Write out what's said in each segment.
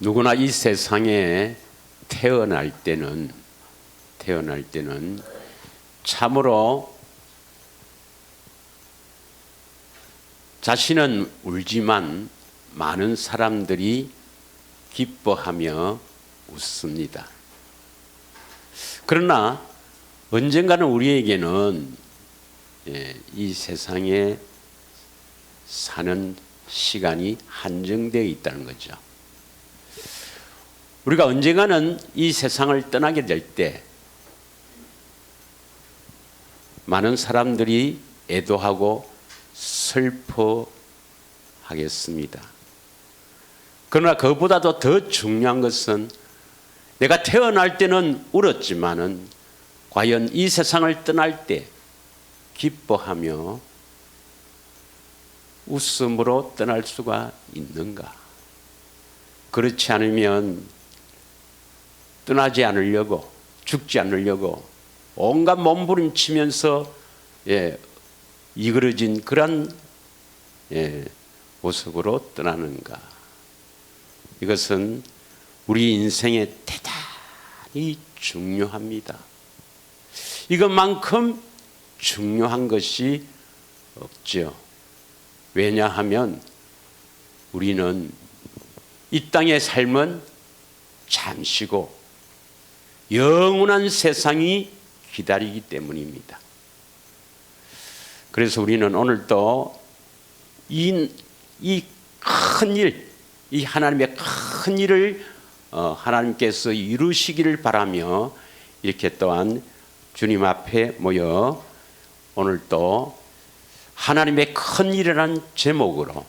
누구나 이 세상에 태어날 때는 참으로 자신은 울지만 많은 사람들이 기뻐하며 웃습니다. 그러나 언젠가는 우리에게는 이 세상에 사는 시간이 한정되어 있다는 거죠. 우리가 언젠가는 이 세상을 떠나게 될 때 많은 사람들이 애도하고 슬퍼하겠습니다. 그러나 그보다도 더 중요한 것은 내가 태어날 때는 울었지만은 과연 이 세상을 떠날 때 기뻐하며 웃음으로 떠날 수가 있는가? 그렇지 않으면 떠나지 않으려고, 죽지 않으려고 온갖 몸부림치면서 이그러진 그런 모습으로 떠나는가? 이것은 우리 인생에 대단히 중요합니다. 이것만큼 중요한 것이 없죠. 왜냐하면 우리는 이 땅의 삶은 잠시고 영원한 세상이 기다리기 때문입니다. 그래서 우리는 오늘도 이 큰 일, 이 하나님의 큰 일을 하나님께서 이루시기를 바라며 이렇게 또한 주님 앞에 모여 오늘도 하나님의 큰 일이라는 제목으로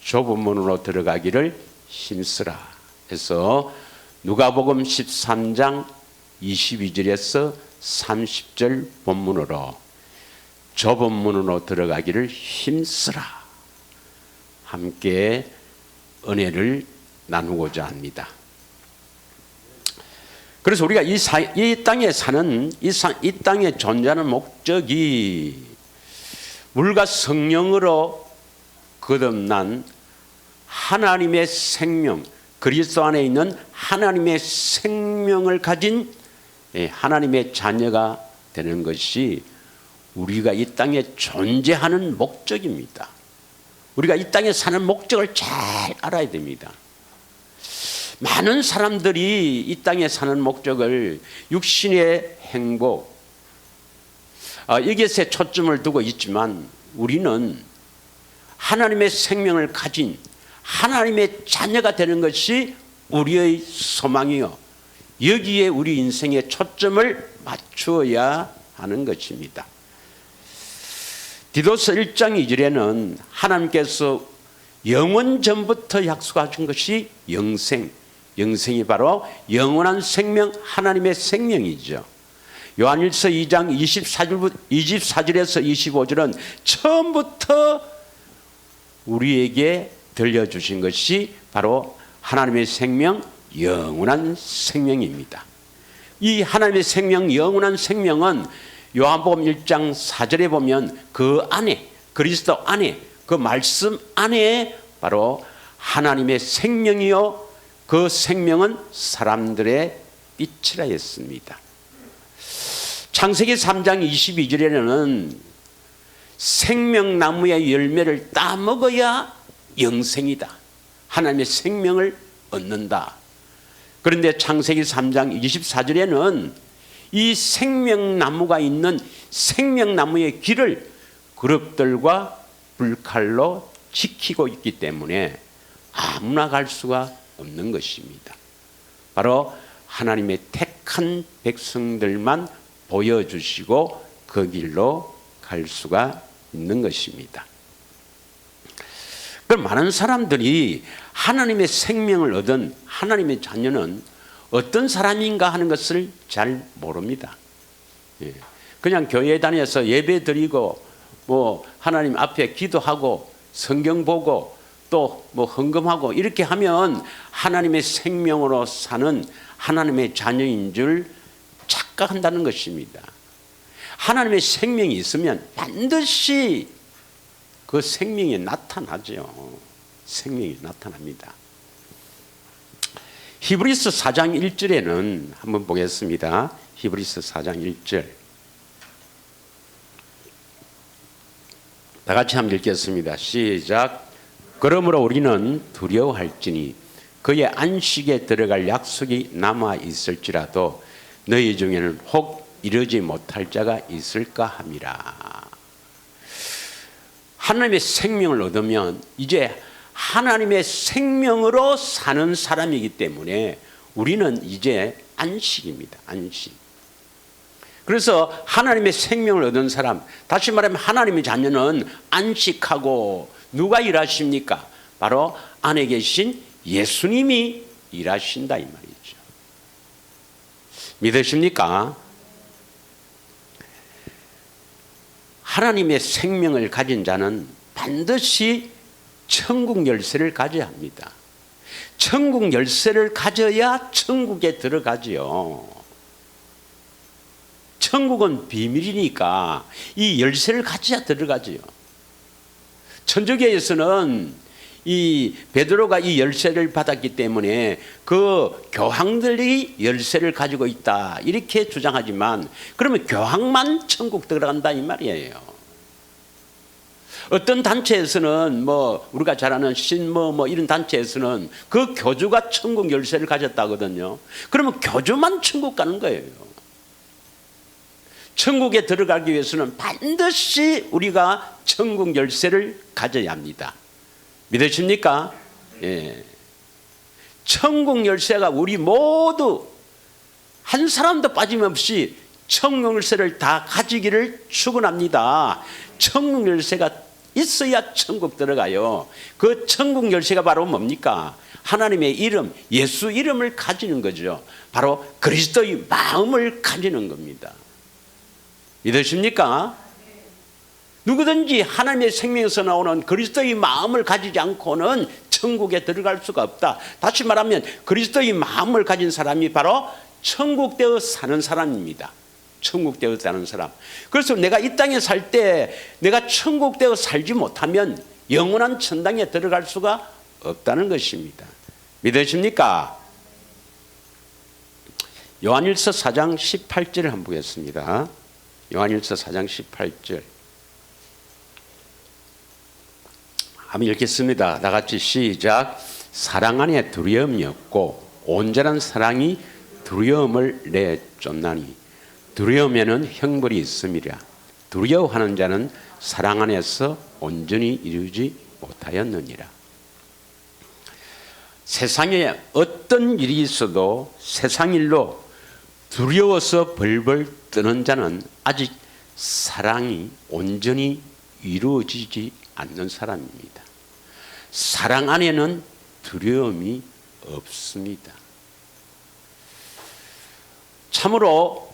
좁은 문으로 들어가기를 힘쓰라 해서 누가복음 13장 22절에서 30절 본문으로 좁은 문으로 들어가기를 힘쓰라 함께 은혜를 나누고자 합니다. 그래서 우리가 이 땅에 사는 이 땅에 존재하는 목적이 물과 성령으로 거듭난 하나님의 생명, 그리스도 안에 있는 하나님의 생명을 가진 하나님의 자녀가 되는 것이 우리가 이 땅에 존재하는 목적입니다. 우리가 이 땅에 사는 목적을 잘 알아야 됩니다. 많은 사람들이 이 땅에 사는 목적을 육신의 행복, 이것에 초점을 두고 있지만 우리는 하나님의 생명을 가진 하나님의 자녀가 되는 것이 우리의 소망이요, 여기에 우리 인생의 초점을 맞추어야 하는 것입니다. 디도서 1장 2절에는 하나님께서 영원 전부터 약속하신 것이 영생이 바로 영원한 생명, 하나님의 생명이죠. 요한일서 2장 24절에서 25절은 처음부터 우리에게 들려주신 것이 바로 하나님의 생명, 영원한 생명입니다. 이 하나님의 생명, 영원한 생명은 요한복음 1장 4절에 보면 그 안에, 그리스도 안에, 그 말씀 안에 바로 하나님의 생명이요, 그 생명은 사람들의 빛이라 했습니다. 창세기 3장 22절에는 생명나무의 열매를 따먹어야 영생이다, 하나님의 생명을 얻는다. 그런데 창세기 3장 24절에는 이 생명나무가 있는 생명나무의 길을 그룹들과 불칼로 지키고 있기 때문에 아무나 갈 수가 없는 것입니다. 바로 하나님의 택한 백성들만 보여주시고 그 길로 갈 수가 있는 것입니다. 그럼 많은 사람들이 하나님의 생명을 얻은 하나님의 자녀는 어떤 사람인가 하는 것을 잘 모릅니다. 그냥 교회에 다녀서 예배 드리고 뭐 하나님 앞에 기도하고 성경 보고 또 뭐 헌금하고 이렇게 하면 하나님의 생명으로 사는 하나님의 자녀인 줄 착각한다는 것입니다. 하나님의 생명이 있으면 반드시 그 생명이 나타나죠. 생명이 나타납니다. 히브리서 4장 1절에는 한번 보겠습니다. 히브리서 4장 1절. 다 같이 한번 읽겠습니다. 시작. 그러므로 우리는 두려워할지니 그의 안식에 들어갈 약속이 남아 있을지라도 너희 중에는 혹 이르지 못할 자가 있을까 함이라. 하나님의 생명을 얻으면 이제 하나님의 생명으로 사는 사람이기 때문에 우리는 이제 안식입니다. 안식. 그래서 하나님의 생명을 얻은 사람, 다시 말하면 하나님의 자녀는 안식하고 누가 일하십니까? 바로 안에 계신 예수님이 일하신다 이 말이죠. 믿으십니까? 하나님의 생명을 가진 자는 반드시 천국 열쇠를 가져야 합니다. 천국 열쇠를 가져야 천국에 들어가지요. 천국은 비밀이니까 이 열쇠를 가져야 들어가지요. 천주교에서는 이 베드로가 이 열쇠를 받았기 때문에 그 교황들이 열쇠를 가지고 있다 이렇게 주장하지만, 그러면 교황만 천국 들어간다 이 말이에요. 어떤 단체에서는 뭐 우리가 잘 아는 신뭐 이런 단체에서는 그 교주가 천국 열쇠를 가졌다거든요. 그러면 교주만 천국 가는 거예요. 천국에 들어가기 위해서는 반드시 우리가 천국 열쇠를 가져야 합니다. 믿으십니까? 예. 천국 열쇠가 우리 모두 한 사람도 빠짐없이 천국 열쇠를 다 가지기를 축원합니다. 천국 열쇠가 있어야 천국 들어가요. 그 천국 열쇠가 바로 뭡니까? 하나님의 이름, 예수 이름을 가지는 거죠. 바로 그리스도의 마음을 가지는 겁니다. 믿으십니까? 누구든지 하나님의 생명에서 나오는 그리스도의 마음을 가지지 않고는 천국에 들어갈 수가 없다. 다시 말하면 그리스도의 마음을 가진 사람이 바로 천국되어 사는 사람입니다. 천국되어 사는 사람. 그래서 내가 이 땅에 살 때 내가 천국되어 살지 못하면 영원한 천당에 들어갈 수가 없다는 것입니다. 믿으십니까? 요한일서 4장 18절을 한번 보겠습니다. 요한일서 4장 18절. 한번 읽겠습니다. 다 같이 시작. 사랑 안에 두려움이 없고 온전한 사랑이 두려움을 내쫓나니 두려움에는 형벌이 있음이라. 두려워하는 자는 사랑 안에서 온전히 이루지 못하였느니라. 세상에 어떤 일이 있어도 세상 일로 두려워서 벌벌 떠는 자는 아직 사랑이 온전히 이루어지지 않는 사람입니다. 사랑 안에는 두려움이 없습니다. 참으로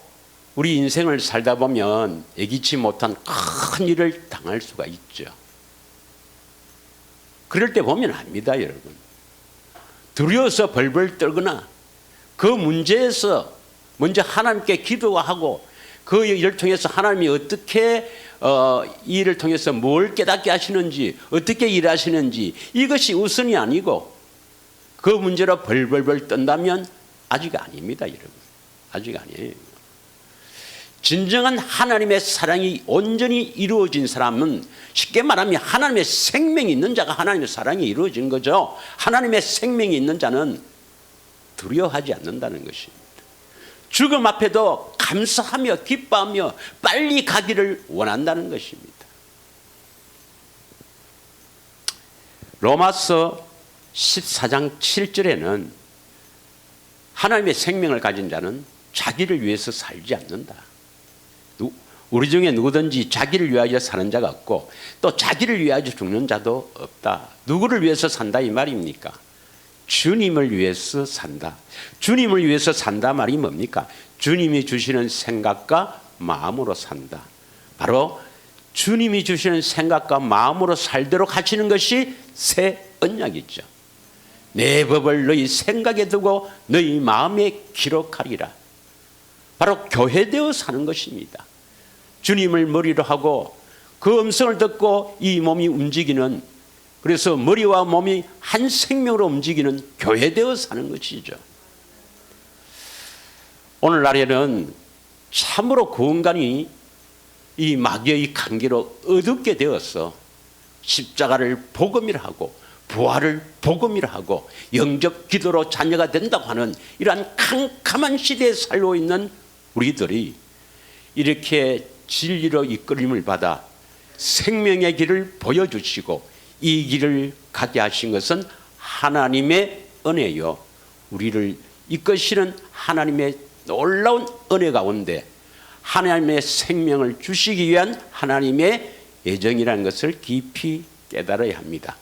우리 인생을 살다 보면 예기치 못한 큰 일을 당할 수가 있죠. 그럴 때 보면 압니다, 여러분. 두려워서 벌벌 떨거나 그 문제에서 먼저 하나님께 기도하고 그 일을 통해서 하나님이 어떻게 이 일을 통해서 뭘 깨닫게 하시는지, 어떻게 일하시는지, 이것이 우선이 아니고 그 문제로 벌벌벌 떤다면 아직 아닙니다, 여러분. 아직 아니에요. 진정한 하나님의 사랑이 온전히 이루어진 사람은, 쉽게 말하면 하나님의 생명이 있는 자가 하나님의 사랑이 이루어진 거죠. 하나님의 생명이 있는 자는 두려워하지 않는다는 것입니다. 죽음 앞에도 감사하며 기뻐하며 빨리 가기를 원한다는 것입니다. 로마서 14장 7절에는 하나님의 생명을 가진 자는 자기를 위해서 살지 않는다. 우리 중에 누구든지 자기를 위하여 사는 자가 없고 또 자기를 위하여 죽는 자도 없다. 누구를 위해서 산다 이 말입니까? 주님을 위해서 산다. 주님을 위해서 산다 말이 뭡니까? 주님이 주시는 생각과 마음으로 산다. 바로 주님이 주시는 생각과 마음으로 살도록 하시는 것이 새 언약이죠. 내 법을 너희 생각에 두고 너희 마음에 기록하리라. 바로 교회되어 사는 것입니다. 주님을 머리로 하고 그 음성을 듣고 이 몸이 움직이는, 그래서 머리와 몸이 한 생명으로 움직이는 교회되어 사는 것이죠. 오늘날에는 참으로 그 인간이 이 마귀의 관계로 어둡게 되어서 십자가를 복음이라 하고 부활을 복음이라 하고 영접 기도로 자녀가 된다고 하는 이러한 캄캄한 시대에 살고 있는 우리들이 이렇게 진리로 이끌림을 받아 생명의 길을 보여주시고 이 길을 가게 하신 것은 하나님의 은혜요, 우리를 이끄시는 하나님의 놀라운 은혜 가운데 하나님의 생명을 주시기 위한 하나님의 예정이라는 것을 깊이 깨달아야 합니다.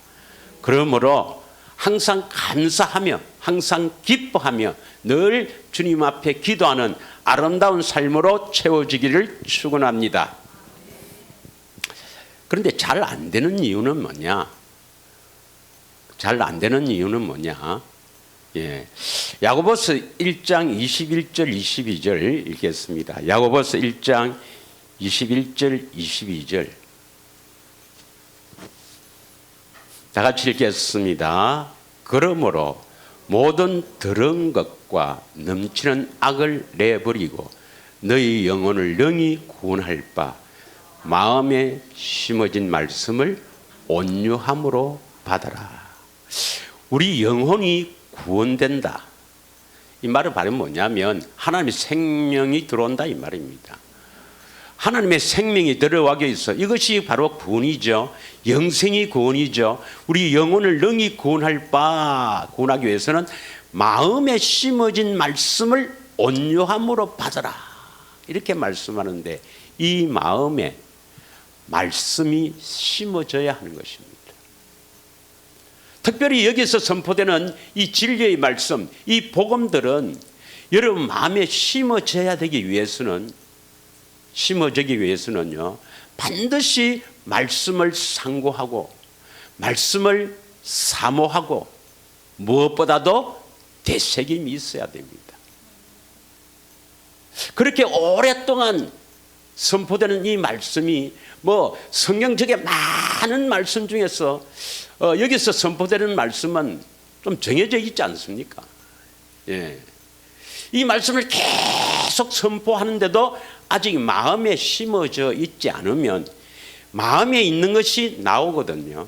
그러므로 항상 감사하며 항상 기뻐하며 늘 주님 앞에 기도하는 아름다운 삶으로 채워지기를 축원합니다. 그런데 잘 안 되는 이유는 뭐냐? 잘 안 되는 이유는 뭐냐? 야고보서 1장 21절 22절 읽겠습니다. 야고보서 1장 21절 22절 다 같이 읽겠습니다. 그러므로 모든 더러운 것과 넘치는 악을 내버리고 너희 영혼을 영이 구원할 바 마음에 심어진 말씀을 온유함으로 받아라. 우리 영혼이 구원된다. 이 말의 발음은 뭐냐면 하나님의 생명이 들어온다 이 말입니다. 하나님의 생명이 들어가게 있어. 이것이 바로 구원이죠. 영생이 구원이죠. 우리 영혼을 능히 구원하기 위해서는 마음에 심어진 말씀을 온유함으로 받아라. 이렇게 말씀하는데 이 마음에 말씀이 심어져야 하는 것입니다. 특별히 여기서 선포되는 이 진리의 말씀, 이 복음들은 여러분 마음에 심어져야 되기 위해서는요, 반드시 말씀을 상고하고 말씀을 사모하고 무엇보다도 되새김이 있어야 됩니다. 그렇게 오랫동안 선포되는 이 말씀이 성경적인 많은 말씀 중에서 여기서 선포되는 말씀은 좀 정해져 있지 않습니까? 이 말씀을 계속 선포하는데도 아직 마음에 심어져 있지 않으면 마음에 있는 것이 나오거든요.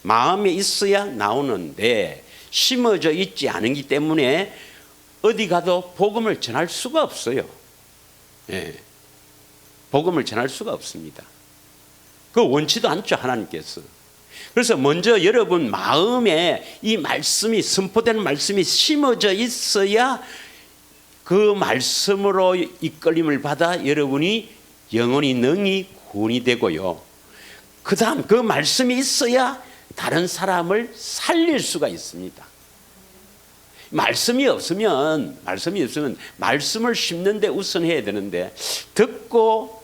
마음에 있어야 나오는데 심어져 있지 않기 때문에 어디 가도 복음을 전할 수가 없어요. 복음을 전할 수가 없습니다. 그 원치도 않죠, 하나님께서. 그래서 먼저 여러분 마음에 이 말씀이 선포되는 말씀이 심어져 있어야 그 말씀으로 이끌림을 받아 여러분이 영혼이 능히 구원이 되고요. 그 다음 그 말씀이 있어야 다른 사람을 살릴 수가 있습니다. 말씀이 없으면 말씀을 심는 데 우선해야 되는데 듣고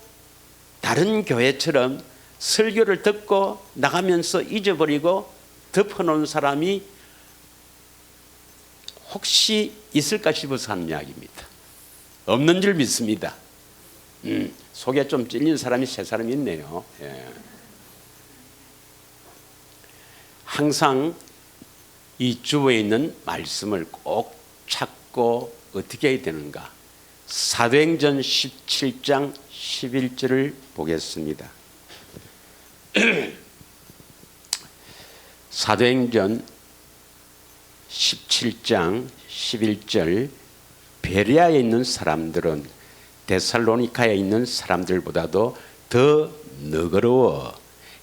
다른 교회처럼 설교를 듣고 나가면서 잊어버리고 덮어놓은 사람이 혹시 있을까 싶어서 하는 이야기입니다. 없는 줄 믿습니다. 속에 좀 찔린 사람이 세 사람이 있네요. 항상 이 주어에 있는 말씀을 꼭 찾고 어떻게 해야 되는가? 사도행전 17장 11절을 보겠습니다. 사도행전 17장 11절 베레아에 있는 사람들은 데살로니카에 있는 사람들보다도 더 너그러워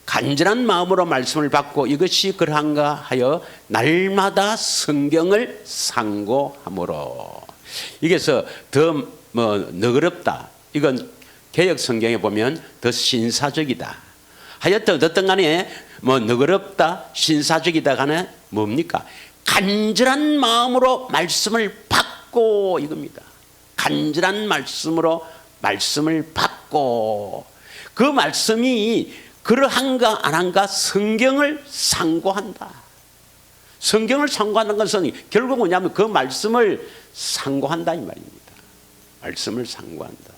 간절한 마음으로 말씀을 받고 이것이 그러한가 하여 날마다 성경을 상고함으로. 이게서 더 너그럽다. 이건 개역 성경에 보면 더 신사적이다. 하여튼 어떤 간에 너그럽다, 신사적이다 간에 뭡니까? 간절한 마음으로 말씀을 받고 이겁니다. 간절한 말씀으로 말씀을 받고 그 말씀이 그러한가 안 한가 성경을 상고한다. 성경을 상고하는 것은 결국 뭐냐면 그 말씀을 상고한다 이 말입니다. 말씀을 상고한다.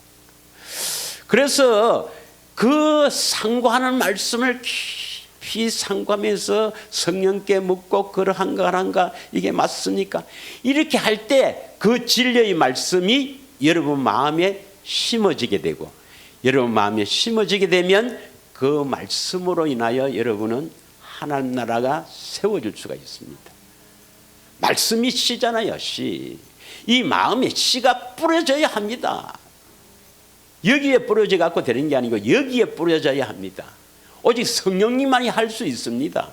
그래서 그 상고하는 말씀을 깊이 상고하면서 성령께 묻고 그러한가 안 한가 이게 맞습니까? 이렇게 할 때 그 진리의 말씀이 여러분 마음에 심어지게 되고, 여러분 마음에 심어지게 되면 그 말씀으로 인하여 여러분은 하나님 나라가 세워질 수가 있습니다. 말씀이 씨잖아요, 씨. 이 마음에 씨가 뿌려져야 합니다. 여기에 뿌려져 갖고 되는 게 아니고 여기에 뿌려져야 합니다. 오직 성령님만이 할 수 있습니다.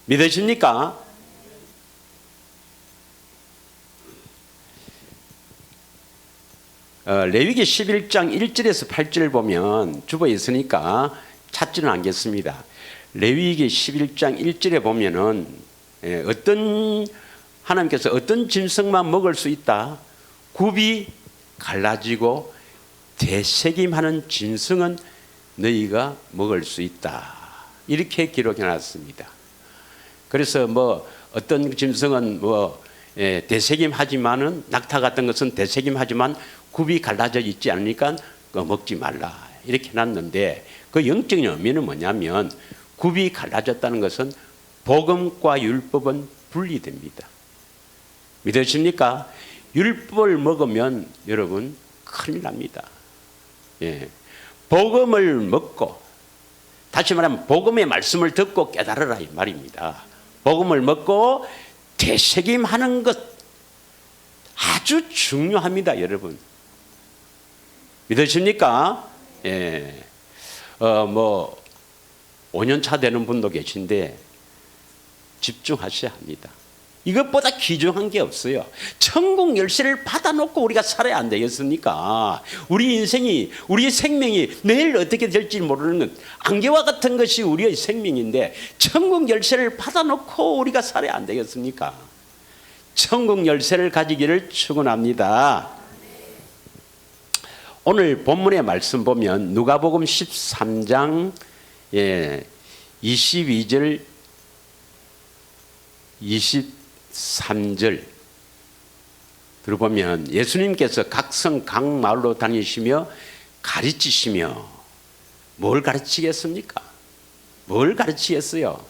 믿으십니까? 레위기 11장 1절에서 8절을 보면 주보에 있으니까 찾지는 않겠습니다. 레위기 11장 1절에 보면은 하나님께서 어떤 짐승만 먹을 수 있다. 굽이 갈라지고 되새김하는 짐승은 너희가 먹을 수 있다. 이렇게 기록해 놨습니다. 그래서 어떤 짐승은 되새김하지만은, 낙타 같은 것은 되새김하지만 굽이 갈라져 있지 않으니까 먹지 말라 이렇게 해놨는데, 그 영적인 의미는 뭐냐면 굽이 갈라졌다는 것은 복음과 율법은 분리됩니다. 믿으십니까? 율법을 먹으면 여러분 큰일 납니다. 예. 복음을 먹고, 다시 말하면 복음의 말씀을 듣고 깨달으라 이 말입니다. 복음을 먹고 되새김하는 것 아주 중요합니다, 여러분. 믿으십니까? 예. 5년 차 되는 분도 계신데 집중하셔야 합니다. 이것보다 귀중한 게 없어요. 천국 열쇠를 받아놓고 우리가 살아야 안 되겠습니까? 우리 인생이, 우리의 생명이 내일 어떻게 될지 모르는 안개와 같은 것이 우리의 생명인데 천국 열쇠를 받아놓고 우리가 살아야 안 되겠습니까? 천국 열쇠를 가지기를 축원합니다. 오늘 본문의 말씀 보면 누가복음 13장 22절 23절 들어보면 예수님께서 각성 각 마을로 다니시며 가르치시며, 뭘 가르치겠습니까? 뭘 가르치겠어요?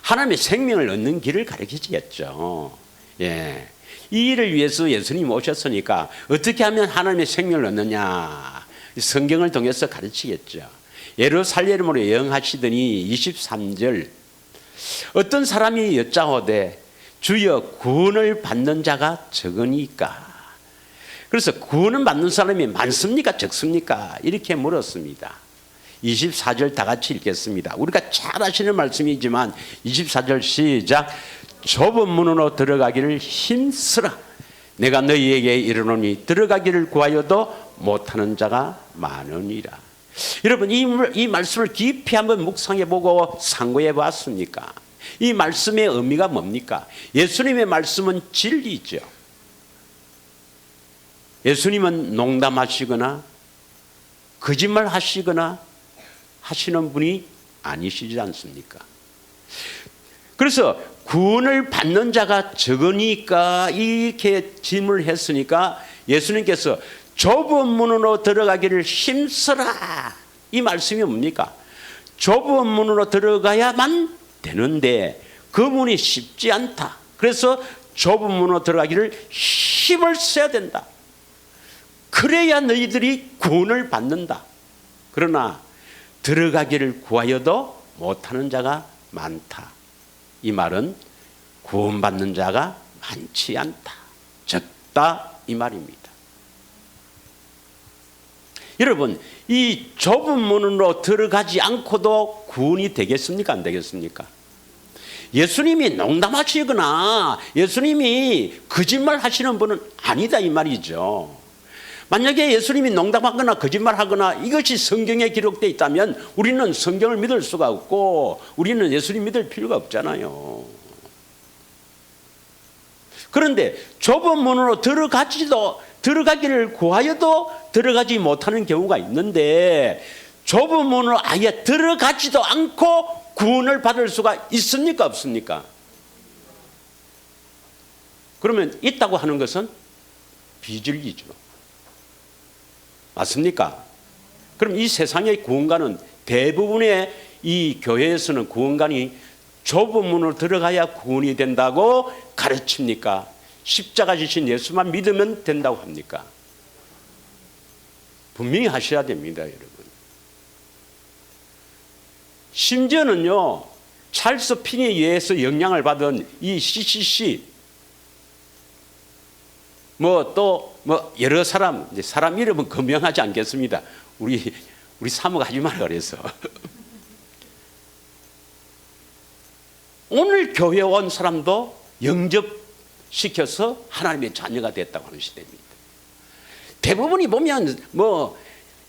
하나님의 생명을 얻는 길을 가르치겠죠. 예. 이 일을 위해서 예수님 오셨으니까 어떻게 하면 하나님의 생명을 얻느냐, 성경을 통해서 가르치겠죠. 예루살렘으로 여행하시더니 23절 어떤 사람이 여짜오되 주여 구원을 받는 자가 적으니까. 그래서 구원을 받는 사람이 많습니까 적습니까? 이렇게 물었습니다. 24절 다 같이 읽겠습니다. 우리가 잘 아시는 말씀이지만 24절 시작. 좁은 문으로 들어가기를 힘쓰라. 내가 너희에게 이르노니 들어가기를 구하여도 못하는 자가 많으니라. 여러분 이 말씀을 깊이 한번 묵상해보고 상고해봤습니까? 이 말씀의 의미가 뭡니까? 예수님의 말씀은 진리죠. 예수님은 농담하시거나 거짓말 하시거나 하시는 분이 아니시지 않습니까? 그래서 구원을 받는 자가 적으니까 이렇게 질문을 했으니까 예수님께서 좁은 문으로 들어가기를 힘쓰라. 이 말씀이 뭡니까? 좁은 문으로 들어가야만 되는데 그 문이 쉽지 않다. 그래서 좁은 문으로 들어가기를 힘을 써야 된다. 그래야 너희들이 구원을 받는다. 그러나 들어가기를 구하여도 못하는 자가 많다. 이 말은 구원받는 자가 많지 않다, 적다 이 말입니다. 여러분 이 좁은 문으로 들어가지 않고도 구원이 되겠습니까? 안 되겠습니까? 예수님이 농담하시거나 예수님이 거짓말 하시는 분은 아니다 이 말이죠. 만약에 예수님이 농담하거나 거짓말하거나 이것이 성경에 기록되어 있다면 우리는 성경을 믿을 수가 없고 우리는 예수님 믿을 필요가 없잖아요. 그런데 좁은 문으로 들어가기를 구하여도 들어가지 못하는 경우가 있는데 좁은 문으로 아예 들어가지도 않고 구원을 받을 수가 있습니까? 없습니까? 그러면 있다고 하는 것은 비진리죠. 맞습니까? 그럼 이 세상의 구원관은 대부분의 이 교회에서는 구원관이 좁은 문으로 들어가야 구원이 된다고 가르칩니까? 십자가 지신 예수만 믿으면 된다고 합니까? 분명히 하셔야 됩니다, 여러분. 심지어는요, 찰스 핀에 의해서 영향을 받은 이 CCC, 여러 사람 이름은 거명하지 않겠습니다. 우리 사모가 하지 말라 그래서. 오늘 교회 온 사람도 영접시켜서 하나님의 자녀가 됐다고 하는 시대입니다. 대부분이 보면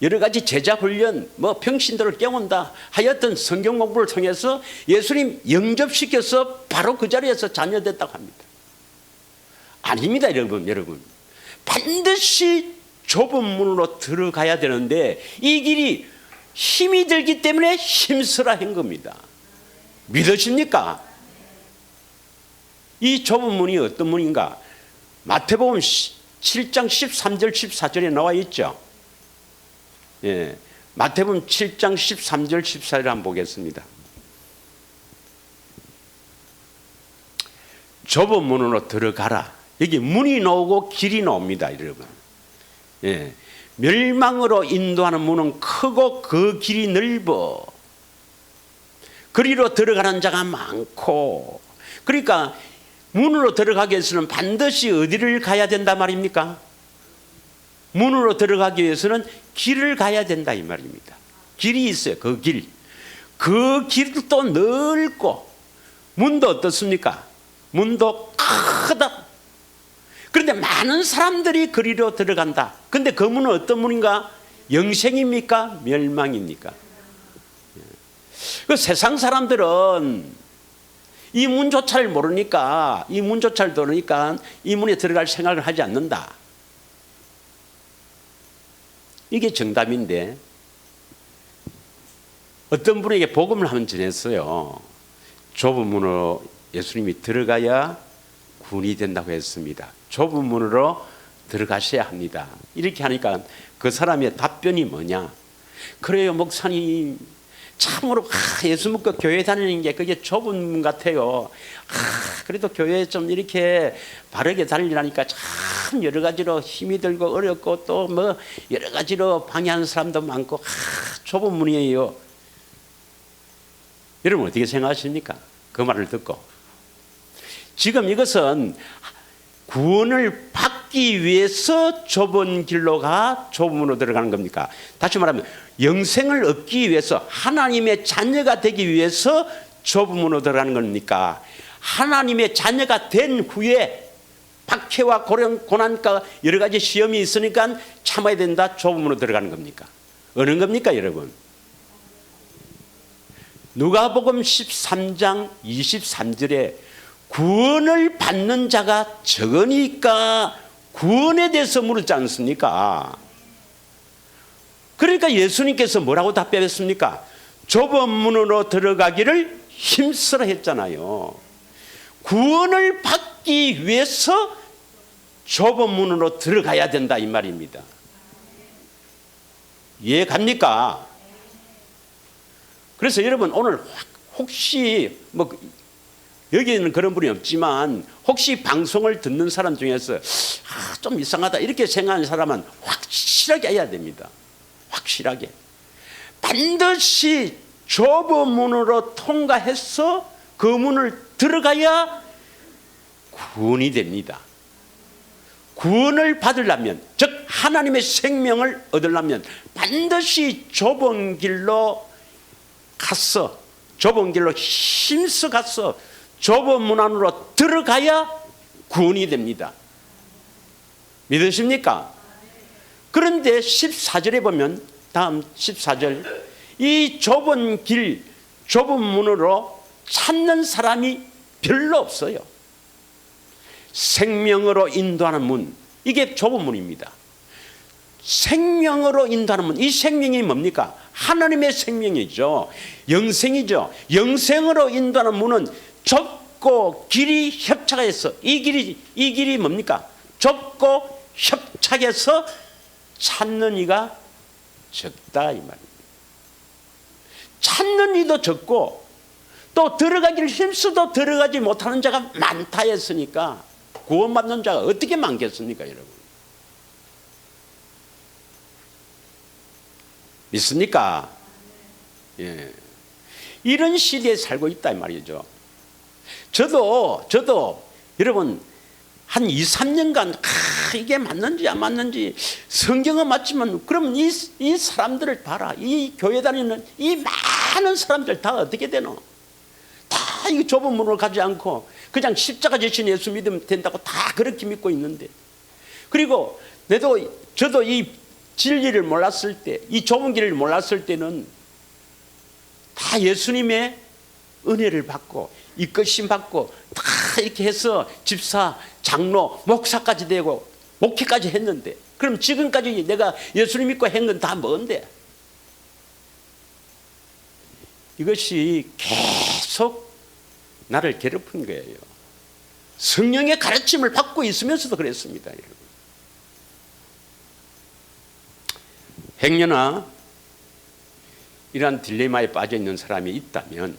여러 가지 제자 훈련, 평신도를 깨운다 하여튼 성경 공부를 통해서 예수님 영접시켜서 바로 그 자리에서 자녀 됐다고 합니다. 아닙니다, 여러분. 반드시 좁은 문으로 들어가야 되는데 이 길이 힘이 들기 때문에 힘쓰라 한 겁니다. 믿으십니까? 이 좁은 문이 어떤 문인가? 마태복음 7장 13절 14절에 나와 있죠. 예, 마태복음 7장 13절 14절 한번 보겠습니다. 좁은 문으로 들어가라. 여기 문이 나오고 길이 나옵니다, 여러분. 예, 멸망으로 인도하는 문은 크고 그 길이 넓어. 그리로 들어가는 자가 많고. 그러니까 문으로 들어가기 위해서는 반드시 어디를 가야 된다 말입니까? 문으로 들어가기 위해서는 길을 가야 된다 이 말입니다. 길이 있어요. 그 길. 그 길도 넓고 문도 어떻습니까? 문도 크다. 그런데 많은 사람들이 그리로 들어간다. 근데 그 문은 어떤 문인가? 영생입니까? 멸망입니까? 그 세상 사람들은 이 문조차를 모르니까 이 문에 들어갈 생각을 하지 않는다. 이게 정답인데 어떤 분에게 복음을 한번 전했어요. 좁은 문으로 예수님이 들어가야 구원이 된다고 했습니다. 좁은 문으로 들어가셔야 합니다. 이렇게 하니까 그 사람의 답변이 뭐냐? 그래요, 목사님. 참으로 예수 믿고 교회 다니는 게 그게 좁은 문 같아요. 그래도 교회에 좀 이렇게 바르게 다니려니까 참 여러 가지로 힘이 들고 어렵고 또 여러 가지로 방해하는 사람도 많고 좁은 문이에요. 여러분 어떻게 생각하십니까? 그 말을 듣고. 지금 이것은 구원을 받기 위해서 좁은 길로 좁은 문으로 들어가는 겁니까? 다시 말하면 영생을 얻기 위해서 하나님의 자녀가 되기 위해서 좁은 문으로 들어가는 겁니까? 하나님의 자녀가 된 후에 박해와 고난과 여러 가지 시험이 있으니까 참아야 된다, 좁은 문으로 들어가는 겁니까? 어느 겁니까, 여러분? 누가복음 13장 23절에 구원을 받는 자가 적으니까 구원에 대해서 물었지 않습니까? 그러니까 예수님께서 뭐라고 답변했습니까? 좁은 문으로 들어가기를 힘쓰라 했잖아요. 구원을 받기 위해서 좁은 문으로 들어가야 된다 이 말입니다. 이해 갑니까? 그래서 여러분 오늘 혹시 여기에는 그런 분이 없지만 혹시 방송을 듣는 사람 중에서 좀 이상하다 이렇게 생각하는 사람은 확실하게 해야 됩니다. 확실하게. 반드시 좁은 문으로 통과해서 그 문을 들어가야 구원이 됩니다. 구원을 받으려면, 즉 하나님의 생명을 얻으려면 반드시 좁은 길로 가서, 좁은 길로 힘써 가서 좁은 문 안으로 들어가야 구원이 됩니다. 믿으십니까? 그런데 14절에 보면, 다음 14절, 이 좁은 길, 좁은 문으로 찾는 사람이 별로 없어요. 생명으로 인도하는 문, 이게 좁은 문입니다. 생명으로 인도하는 문, 이 생명이 뭡니까? 하나님의 생명이죠. 영생이죠. 영생으로 인도하는 문은 좁고 길이 협착해서, 이 길이 뭡니까? 좁고 협착해서 찾는 이가 적다 이 말입니다. 찾는 이도 적고 또 들어가기를 힘써도 들어가지 못하는 자가 많다 했으니까 구원받는 자가 어떻게 많겠습니까, 여러분? 믿습니까? 예. 이런 시대에 살고 있다 이 말이죠. 저도 여러분 한 2, 3년간 이게 맞는지 안 맞는지 성경은 맞지만 그러면 이 사람들을 봐라. 이 교회 다니는 이 많은 사람들 다 어떻게 되노? 다 이 좁은 문을 가지 않고 그냥 십자가 지신 예수 믿으면 된다고 다 그렇게 믿고 있는데, 그리고 저도 이 진리를 몰랐을 때, 이 좁은 길을 몰랐을 때는 다 예수님의 은혜를 받고 이끄심 받고 다 이렇게 해서 집사, 장로, 목사까지 되고 목회까지 했는데, 그럼 지금까지 내가 예수님 믿고 한 건 다 뭔데? 이것이 계속 나를 괴롭힌 거예요. 성령의 가르침을 받고 있으면서도 그랬습니다. 여러분. 행여나 이러한 딜레마에 빠져 있는 사람이 있다면,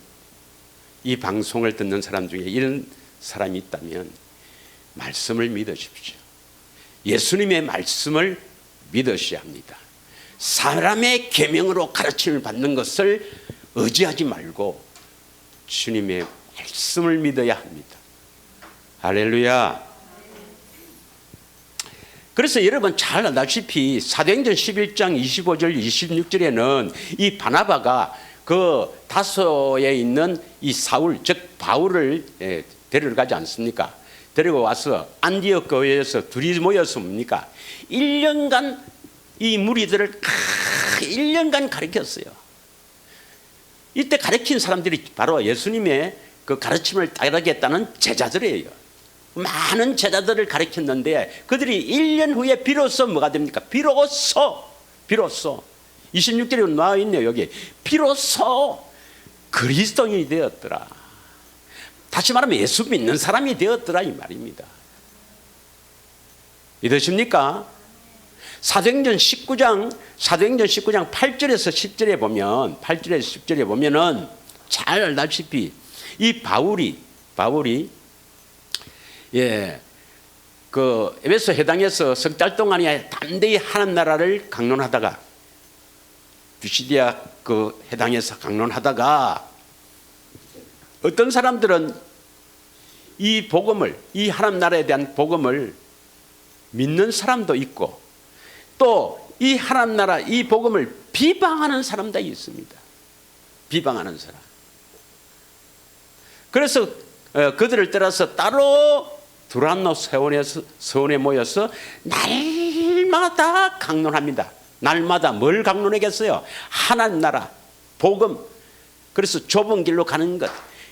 이 방송을 듣는 사람 중에 이런 사람이 있다면 말씀을 믿으십시오. 예수님의 말씀을 믿으셔야 합니다. 사람의 계명으로 가르침을 받는 것을 의지하지 말고 주님의 말씀을 믿어야 합니다. 할렐루야. 그래서 여러분 잘 알다시피 사도행전 11장 25절 26절에는 이 바나바가 그 다소에 있는 이 사울, 즉 바울을 데려가지 않습니까? 데리고 와서 안디옥 교회에서 둘이 모여서 뭡니까? 1년간 이 무리들을 1년간 가르쳤어요. 이때 가르친 사람들이 바로 예수님의 그 가르침을 따르겠다는 제자들이에요. 많은 제자들을 가르쳤는데 그들이 1년 후에 비로소 뭐가 됩니까? 비로소 26절에 나와 있네요. 여기 비로소 그리스도인이 되었더라. 다시 말하면 예수 믿는 사람이 되었더라 이 말입니다. 믿으십니까? 사도행전 19장 8절에서 10절에 보면, 8절에서 10절에 보면은 잘 알다시피 이 바울이 그 에베소 회당에서 석 달 동안에 담대히 하나님 나라를 강론하다가, 비시디아 그 회당에서 강론하다가 어떤 사람들은 이 복음을, 이 하나님 나라에 대한 복음을 믿는 사람도 있고 또 이 하나님 나라, 이 복음을 비방하는 사람도 있습니다. 비방하는 사람. 그래서 그들을 따라서 따로 두란노 서원에 모여서 날마다 강론합니다. 날마다 뭘 강론하겠어요? 하나님 나라, 복음, 그래서 좁은 길로 가는 것,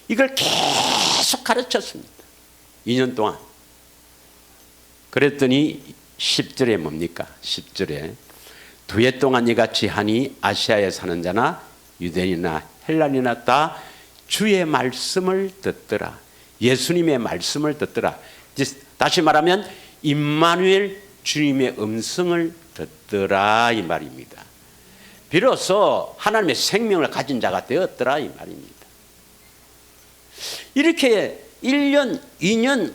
이걸 계속 가르쳤습니다. 2년 동안. 그랬더니 10절에 뭡니까? 10절에 두 해 동안 이같이 하니 아시아에 사는 자나 유대인이나 헬라인이나 다 주의 말씀을 듣더라. 예수님의 말씀을 듣더라. 다시 말하면 임마누엘 주님의 음성을 듣더라 이 말입니다. 비로소 하나님의 생명을 가진 자가 되었더라 이 말입니다. 이렇게 1년, 2년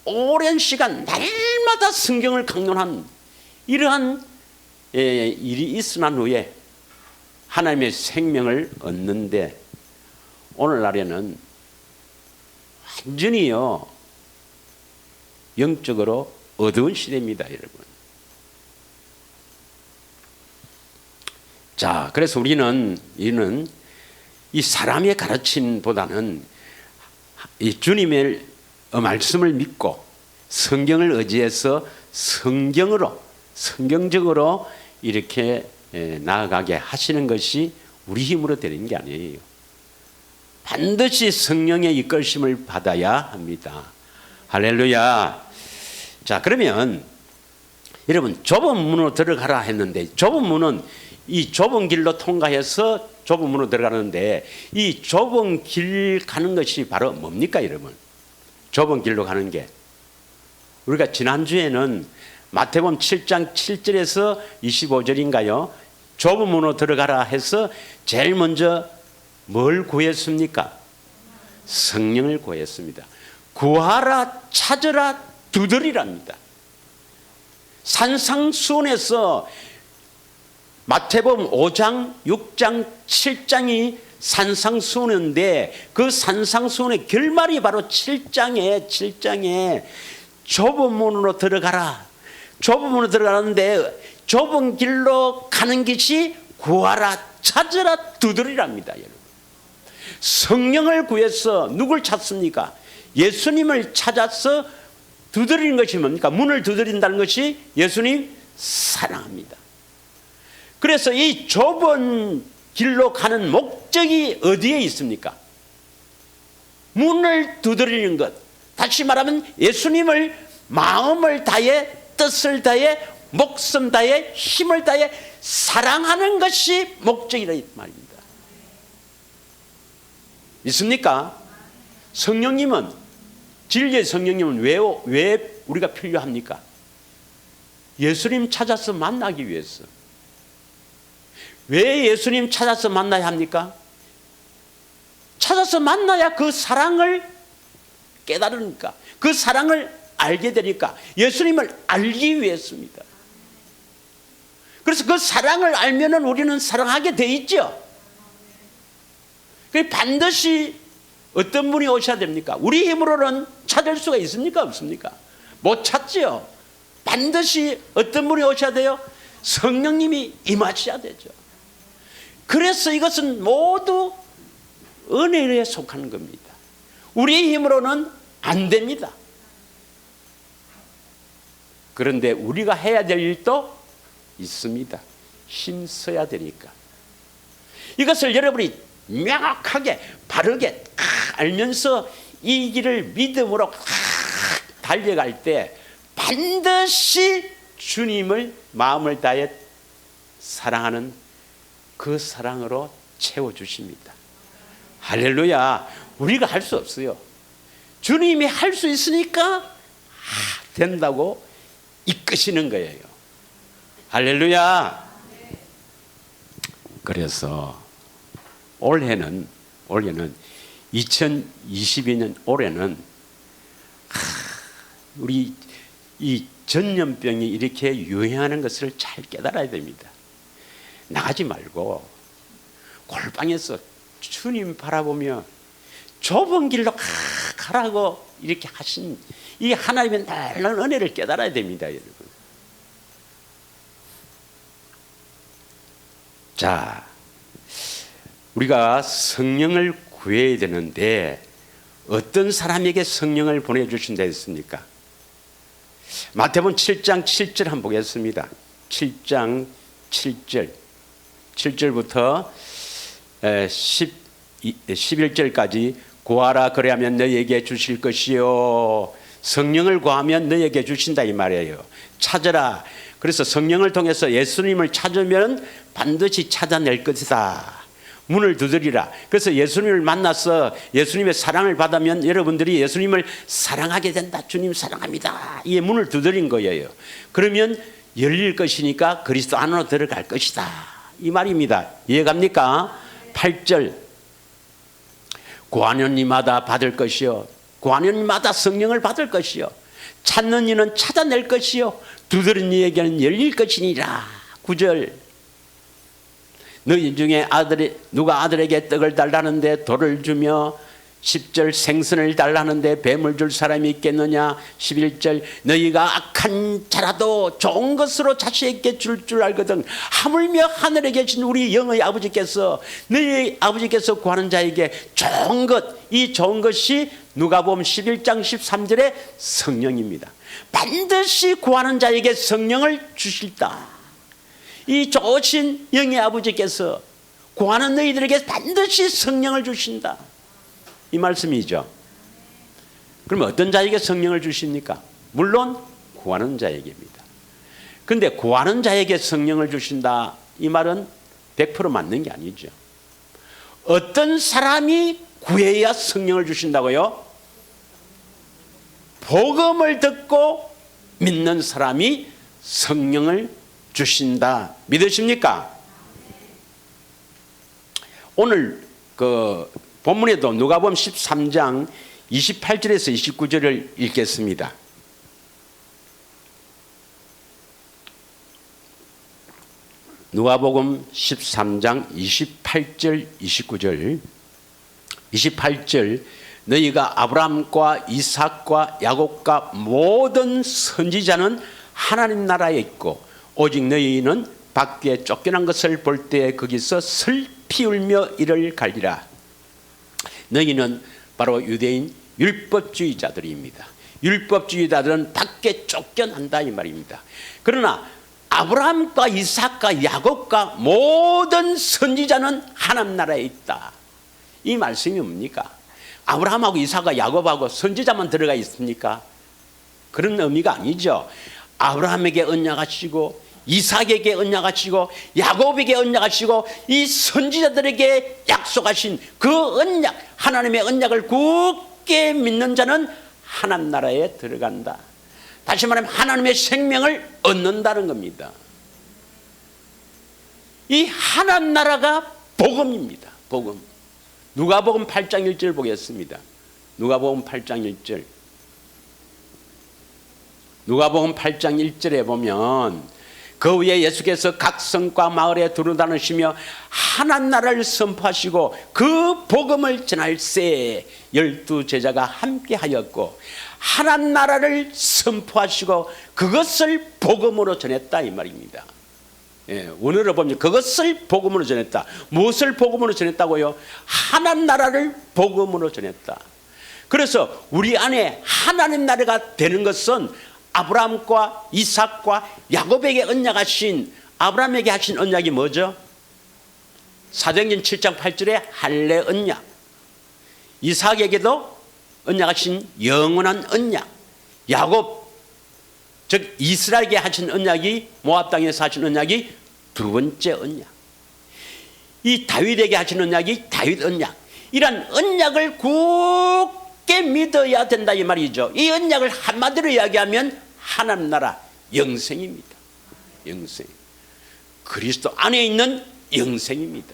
오랜 시간 날마다 성경을 강론한 이러한 일이 있은 후에 하나님의 생명을 얻는데, 오늘날에는 완전히요 영적으로 어두운 시대입니다, 여러분. 자, 그래서 우리는 이 사람의 가르침보다는 이 주님의 말씀을 믿고 성경을 의지해서 성경적으로 이렇게 나아가게 하시는 것이 우리 힘으로 되는 게 아니에요. 반드시 성령의 이끌심을 받아야 합니다. 할렐루야. 자, 그러면 여러분 좁은 문으로 들어가라 했는데, 좁은 문은 이 좁은 길로 통과해서 좁은 문으로 들어가는데, 이 좁은 길 가는 것이 바로 뭡니까 여러분? 좁은 길로 가는 게, 우리가 지난주에는 마태복음 7장 7절에서 25절인가요? 좁은 문으로 들어가라 해서 제일 먼저 뭘 구했습니까? 성령을 구했습니다. 구하라, 찾으라, 두드리랍니다. 산상수훈에서 마태복음 5장, 6장, 7장이 산상수훈인데 그 산상수훈의 결말이 바로 7장에 좁은 문으로 들어가라. 좁은 문으로 들어가는데 좁은 길로 가는 것이 구하라, 찾으라, 두드리랍니다. 여러분. 성령을 구해서 누굴 찾습니까? 예수님을 찾아서 두드리는 것이 뭡니까? 문을 두드린다는 것이 예수님 사랑합니다. 그래서 이 좁은 길로 가는 목적이 어디에 있습니까? 문을 두드리는 것. 다시 말하면 예수님을 마음을 다해, 뜻을 다해, 목숨 다해, 힘을 다해 사랑하는 것이 목적이라 이 말입니다. 있습니까? 성령님은, 진리의 성령님은 왜 우리가 필요합니까? 예수님 찾아서 만나기 위해서. 왜 예수님 찾아서 만나야 합니까? 찾아서 만나야 그 사랑을 깨달으니까, 그 사랑을 알게 되니까, 예수님을 알기 위해서입니다. 그래서 그 사랑을 알면은 우리는 사랑하게 돼 있죠. 반드시 어떤 분이 오셔야 됩니까? 우리 힘으로는 찾을 수가 있습니까? 없습니까? 못 찾지요. 반드시 어떤 분이 오셔야 돼요? 성령님이 임하셔야 되죠. 그래서 이것은 모두 은혜에 속하는 겁니다. 우리 힘으로는 안 됩니다. 그런데 우리가 해야 될 일도 있습니다. 힘써야 되니까. 이것을 여러분이 명확하게 바르게 알면서 이 길을 믿음으로 달려갈 때 반드시 주님을 마음을 다해 사랑하는 그 사랑으로 채워주십니다. 할렐루야. 우리가 할 수 없어요. 주님이 할 수 있으니까 된다고 이끄시는 거예요. 할렐루야. 그래서 올해는 2022년 올해는 우리 이 전염병이 이렇게 유행하는 것을 잘 깨달아야 됩니다. 나가지 말고 골방에서 주님 바라보며 좁은 길로 가라고 이렇게 하신 이 하나님의 놀라운 은혜를 깨달아야 됩니다, 여러분. 자, 우리가 성령을 구해야 되는데 어떤 사람에게 성령을 보내주신다 했습니까? 마태복음 7장 7절 한번 보겠습니다. 7장 7절 7절부터 11절까지 구하라 그리하면 너희에게 주실 것이요 성령을 구하면 너희에게 주신다 이 말이에요. 찾으라. 그래서 성령을 통해서 예수님을 찾으면 반드시 찾아낼 것이다. 문을 두드리라. 그래서 예수님을 만나서 예수님의 사랑을 받으면 여러분들이 예수님을 사랑하게 된다. 주님 사랑합니다. 이게 문을 두드린 거예요. 그러면 열릴 것이니까 그리스도 안으로 들어갈 것이다. 이 말입니다. 이해갑니까? 8절 구하는 이마다 받을 것이요 구하는 이마다 성령을 받을 것이요 찾는 이는 찾아낼 것이요 두드린 이에게는 열릴 것이니라. 9절 너희 중에 누가 아들에게 떡을 달라는데 돌을 주며 10절 생선을 달라는데 뱀을 줄 사람이 있겠느냐. 11절 너희가 악한 자라도 좋은 것으로 자식에게 줄 알거든 하물며 하늘에 계신 우리 영의 아버지께서 너희 아버지께서 구하는 자에게 좋은 것, 이 좋은 것이 누가복음 11장 13절의 성령입니다. 반드시 구하는 자에게 성령을 주실다. 이 좋으신 영의 아버지께서 구하는 너희들에게 반드시 성령을 주신다. 이 말씀이죠. 그럼 어떤 자에게 성령을 주십니까? 물론 구하는 자에게입니다. 그런데 구하는 자에게 성령을 주신다 이 말은 100% 맞는 게 아니죠. 어떤 사람이 구해야 성령을 주신다고요? 복음을 듣고 믿는 사람이 성령을 주신다. 믿으십니까? 오늘 본문에도 누가복음 13장 28절에서 29절을 읽겠습니다. 누가복음 13장 28절 29절 28절 너희가 아브라함과 이삭과 야곱과 모든 선지자는 하나님 나라에 있고 오직 너희는 밖에 쫓겨난 것을 볼 때 거기서 슬피 울며 이를 갈리라. 너희는 바로 유대인 율법주의자들입니다. 율법주의자들은 밖에 쫓겨난다 이 말입니다. 그러나 아브라함과 이삭과 야곱과 모든 선지자는 하나님 나라에 있다. 이 말씀이 뭡니까? 아브라함하고 이삭과 야곱하고 선지자만 들어가 있습니까? 그런 의미가 아니죠. 아브라함에게 언약하시고 이삭에게 언약하시고 야곱에게 언약하시고 이 선지자들에게 약속하신 그 언약, 하나님의 언약을 굳게 믿는 자는 하나님 나라에 들어간다. 다시 말하면 하나님의 생명을 얻는다는 겁니다. 이 하나님 나라가 복음입니다. 복음. 누가복음 8장 1절 보겠습니다. 누가복음 8장 1절. 누가복음 8장 1절에 보면 그 후에 예수께서 각 성과 마을에 두루다니시며 하나님 나라를 선포하시고 그 복음을 전할새 12 제자가 함께하였고 하나님 나라를 선포하시고 그것을 복음으로 전했다 이 말입니다. 예, 오늘을 보면 그것을 복음으로 전했다. 무엇을 복음으로 전했다고요? 하나님 나라를 복음으로 전했다. 그래서 우리 안에 하나님 나라가 되는 것은 아브라함과 이삭과 야곱에게 언약하신 아브라함에게 하신 언약이 뭐죠? 사도행전 7장 8절에 할례 언약. 이삭에게도 언약하신 영원한 언약. 야곱 즉 이스라엘에게 하신 언약이 모압 땅에서 하신 언약이 두 번째 언약. 이 다윗에게 하신 언약이 다윗 언약. 이런 언약을 굳게 믿어야 된다 이 말이죠. 이 언약을 한마디로 이야기하면 하나님 나라 영생입니다. 영생. 그리스도 안에 있는 영생입니다.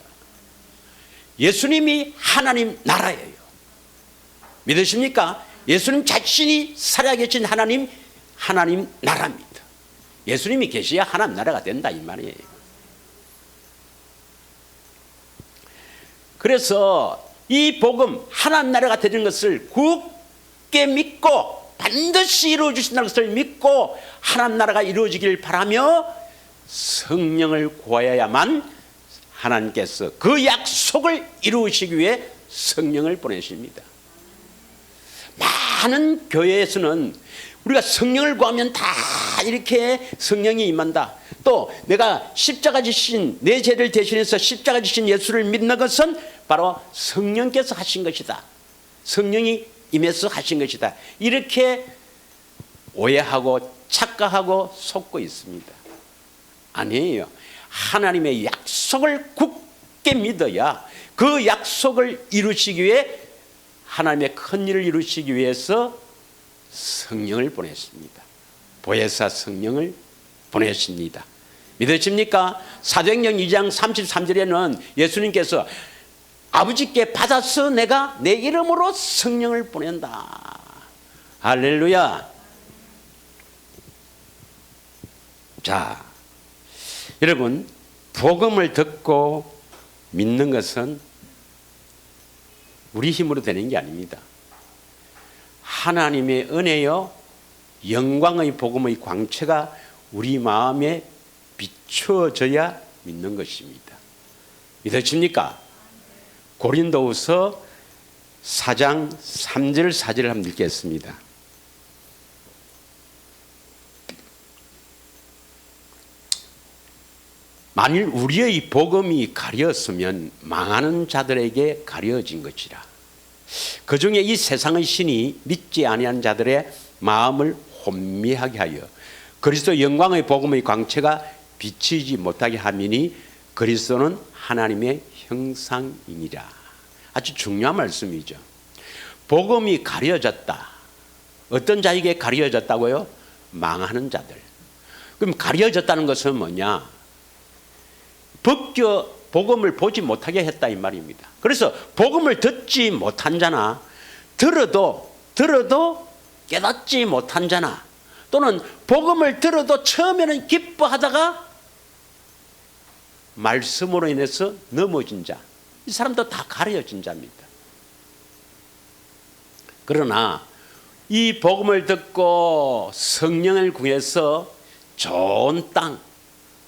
예수님이 하나님 나라예요. 믿으십니까? 예수님 자신이 살아계신 하나님 나라입니다. 예수님이 계셔야 하나님 나라가 된다 이 말이에요. 그래서 이 복음 하나님 나라가 되는 것을 굳게 믿고 반드시 이루어 주신다는 것을 믿고 하나님 나라가 이루어지길 바라며 성령을 구하여야만 하나님께서 그 약속을 이루시기 위해 성령을 보내십니다. 많은 교회에서는 우리가 성령을 구하면 다 이렇게 성령이 임한다. 또 내가 십자가 지신 내 죄를 대신해서 십자가 지신 예수를 믿는 것은 바로 성령께서 하신 것이다. 성령이 임해서 하신 것이다. 이렇게 오해하고 착각하고 속고 있습니다. 아니에요. 하나님의 약속을 굳게 믿어야 그 약속을 이루시기 위해 하나님의 큰 일을 이루시기 위해서 성령을 보냈습니다. 보혜사 성령을 보내십니다. 믿으십니까? 사도행전 2장 33절에는 예수님께서 아버지께 받아서 내가 내 이름으로 성령을 보낸다. 할렐루야. 자, 여러분 복음을 듣고 믿는 것은 우리 힘으로 되는 게 아닙니다. 하나님의 은혜요 영광의 복음의 광채가 우리 마음에 비추어져야 믿는 것입니다. 믿으십니까? 고린도후서 4장 3절 4절을 한번 읽겠습니다. 만일 우리의 복음이 가려졌으면 망하는 자들에게 가려진 것이라. 그 중에 이 세상의 신이 믿지 아니한 자들의 마음을 혼미하게 하여 그리스도 영광의 복음의 광채가 비치지 못하게 하미니 그리스도는 하나님의 형상이니라. 아주 중요한 말씀이죠. 복음이 가려졌다. 어떤 자에게 가려졌다고요? 망하는 자들. 그럼 가려졌다는 것은 뭐냐? 벗겨 복음을 보지 못하게 했다 이 말입니다. 그래서 복음을 듣지 못한 자나 들어도 깨닫지 못한 자나 또는 복음을 들어도 처음에는 기뻐하다가 말씀으로 인해서 넘어진 자, 이 사람도 다 가려진 자입니다. 그러나 이 복음을 듣고 성령을 구해서 좋은 땅,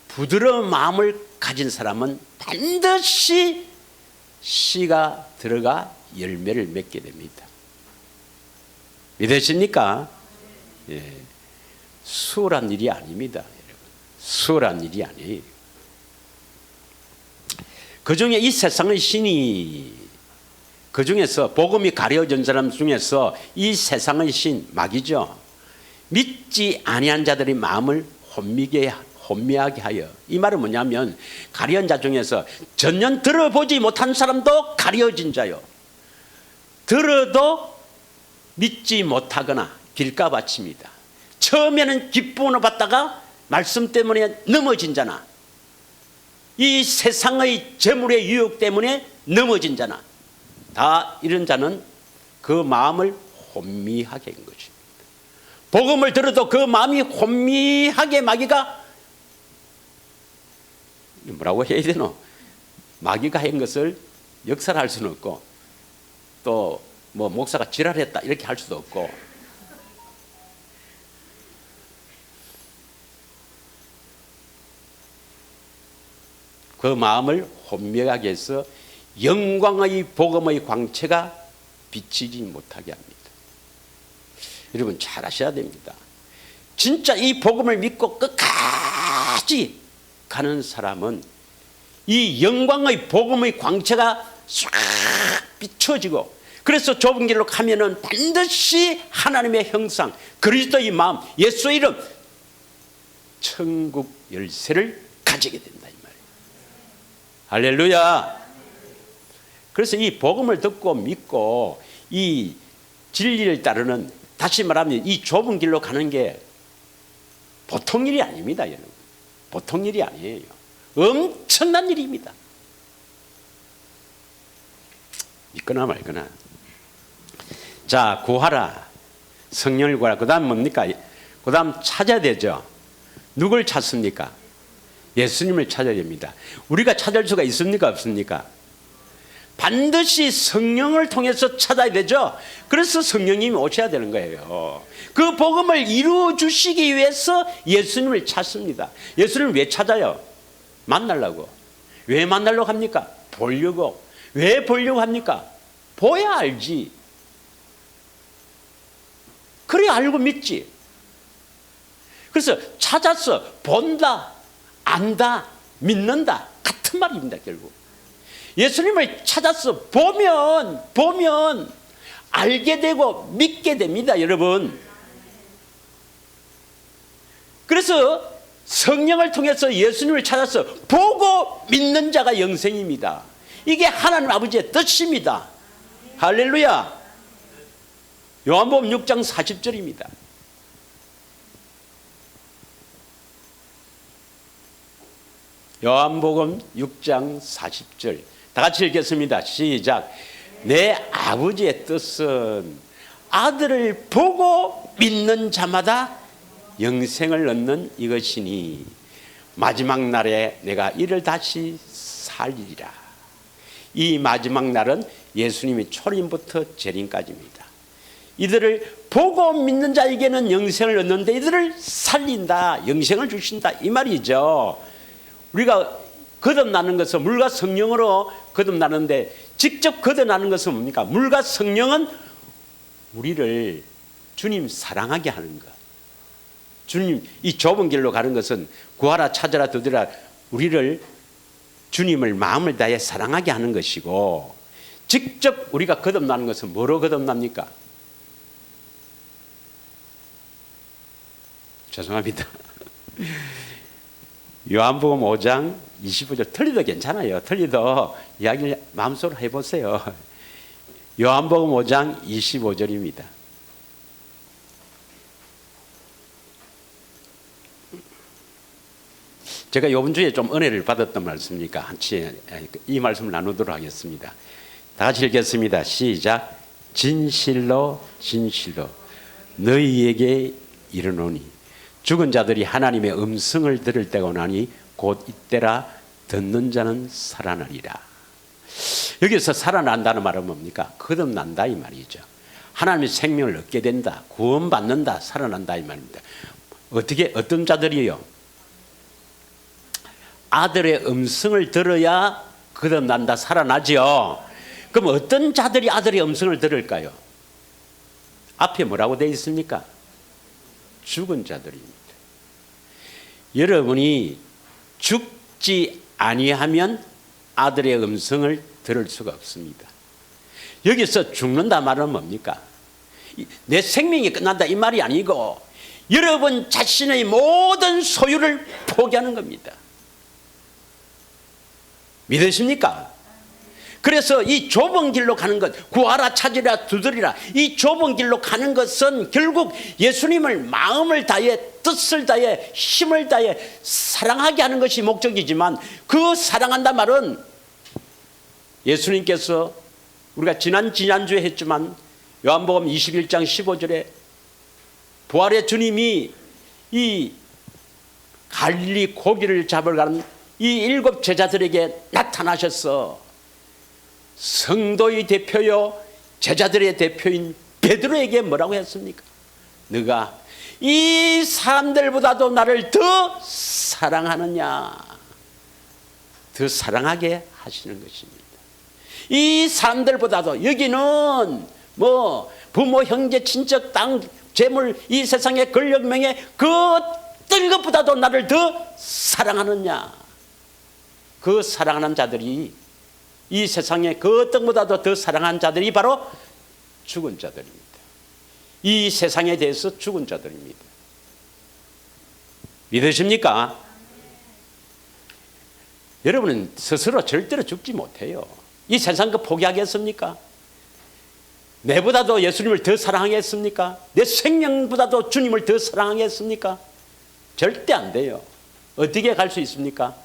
부드러운 마음을 가진 사람은 반드시 씨가 들어가 열매를 맺게 됩니다. 믿으십니까? 예. 수월한 일이 아닙니다. 여러분. 수월한 일이 아니에요. 그중에 이 세상의 신이, 그중에서 복음이 가려진 사람 중에서 이 세상의 신, 마귀죠. 믿지 아니한 자들의 마음을 혼미하게 하여, 이 말은 뭐냐면 가려진 자 중에서 전혀 들어보지 못한 사람도 가려진 자요, 들어도 믿지 못하거나 길가바칩니다. 처음에는 기쁨으로 받다가 말씀 때문에 넘어진 자나, 이 세상의 재물의 유혹 때문에 넘어진 자나, 다 이런 자는 그 마음을 혼미하게 한 것입니다. 복음을 들어도 그 마음이 혼미하게, 마귀가 뭐라고 해야 되노? 마귀가 한 것을 역설할 수는 없고, 또 뭐 목사가 지랄했다 이렇게 할 수도 없고, 그 마음을 혼미하게 해서 영광의 복음의 광채가 비치지 못하게 합니다. 여러분 잘 아셔야 됩니다. 진짜 이 복음을 믿고 끝까지 가는 사람은 이 영광의 복음의 광채가 싹 비춰지고, 그래서 좁은 길로 가면은 반드시 하나님의 형상, 그리스도의 마음, 예수의 이름, 천국 열쇠를 가지게 된다 이 말이에요. 할렐루야. 그래서 이 복음을 듣고 믿고 이 진리를 따르는, 다시 말하면 이 좁은 길로 가는 게 보통 일이 아닙니다, 여러분. 보통 일이 아니에요. 엄청난 일입니다. 믿거나 말거나. 자, 구하라. 성령을 구하라. 그 다음 뭡니까? 그 다음 찾아야 되죠. 누굴 찾습니까? 예수님을 찾아야 됩니다. 우리가 찾을 수가 있습니까? 없습니까? 반드시 성령을 통해서 찾아야 되죠. 그래서 성령님이 오셔야 되는 거예요. 그 복음을 이루어 주시기 위해서 예수님을 찾습니다. 예수님을 왜 찾아요? 만나려고. 왜 만나려고 합니까? 보려고. 왜 보려고 합니까? 보야 알지. 그래 알고 믿지. 그래서 찾아서 본다, 안다, 믿는다, 같은 말입니다. 결국 예수님을 찾아서 보면 알게 되고 믿게 됩니다, 여러분. 그래서 성령을 통해서 예수님을 찾아서 보고 믿는 자가 영생입니다. 이게 하나님 아버지의 뜻입니다. 할렐루야. 요한복음 6장 40절입니다. 요한복음 6장 40절 다 같이 읽겠습니다. 시작. 내 아버지의 뜻은 아들을 보고 믿는 자마다 영생을 얻는 이것이니 마지막 날에 내가 이를 다시 살리리라. 이 마지막 날은 예수님이 초림부터 재림까지입니다. 이들을 보고 믿는 자에게는 영생을 얻는데 이들을 살린다, 영생을 주신다 이 말이죠. 우리가 거듭나는 것은 물과 성령으로 거듭나는데, 직접 거듭나는 것은 뭡니까? 물과 성령은 우리를 주님 사랑하게 하는 것. 주님 이 좁은 길로 가는 것은 구하라 찾아라 두드라, 우리를 주님을 마음을 다해 사랑하게 하는 것이고, 직접 우리가 거듭나는 것은 뭐로 거듭납니까? 죄송합니다. 요한복음 5장 25절 틀리도 괜찮아요. 틀리도 이야기를 마음속으로 해보세요. 요한복음 5장 25절입니다. 제가 이번 주에 좀 은혜를 받았던 말씀이니까 같이 이 말씀을 나누도록 하겠습니다. 다 같이 읽겠습니다. 시작. 진실로 진실로 너희에게 이르노니 죽은 자들이 하나님의 음성을 들을 때가 오나니 곧 이때라 듣는 자는 살아나리라. 여기서 살아난다는 말은 뭡니까? 거듭난다 이 말이죠. 하나님의 생명을 얻게 된다, 구원받는다, 살아난다 이 말입니다. 어떻게, 어떤 자들이요? 아들의 음성을 들어야 거듭난다, 살아나죠. 그럼 어떤 자들이 아들의 음성을 들을까요? 앞에 뭐라고 되어 있습니까? 죽은 자들입니다. 여러분이 죽지 아니하면 아들의 음성을 들을 수가 없습니다. 여기서 죽는다 말은 뭡니까? 내 생명이 끝난다 이 말이 아니고 여러분 자신의 모든 소유를 포기하는 겁니다. 믿으십니까? 그래서 이 좁은 길로 가는 것, 구하라 찾으라 두드리라, 이 좁은 길로 가는 것은 결국 예수님을 마음을 다해 뜻을 다해 힘을 다해 사랑하게 하는 것이 목적이지만, 그 사랑한다 말은 예수님께서 우리가 지난주에 했지만 요한복음 21장 15절에 부활의 주님이 이 갈릴리 고기를 잡으러 가는 이 7 제자들에게 나타나셔서 성도의 대표요 제자들의 대표인 베드로에게 뭐라고 했습니까? 너가 이 사람들보다도 나를 더 사랑하느냐? 더 사랑하게 하시는 것입니다. 이 사람들보다도, 여기는 뭐 부모 형제 친척 땅 재물 이 세상의 권력 명예 그 어떤 것보다도 나를 더 사랑하느냐? 그 사랑하는 자들이, 이 세상에 그 어떤 것보다도 더 사랑하는 자들이 바로 죽은 자들입니다. 이 세상에 대해서 죽은 자들입니다. 믿으십니까? 여러분은 스스로 절대로 죽지 못해요. 이 세상 거 포기하겠습니까? 내보다도 예수님을 더 사랑하겠습니까? 내 생명보다도 주님을 더 사랑하겠습니까? 절대 안 돼요. 어떻게 갈 수 있습니까?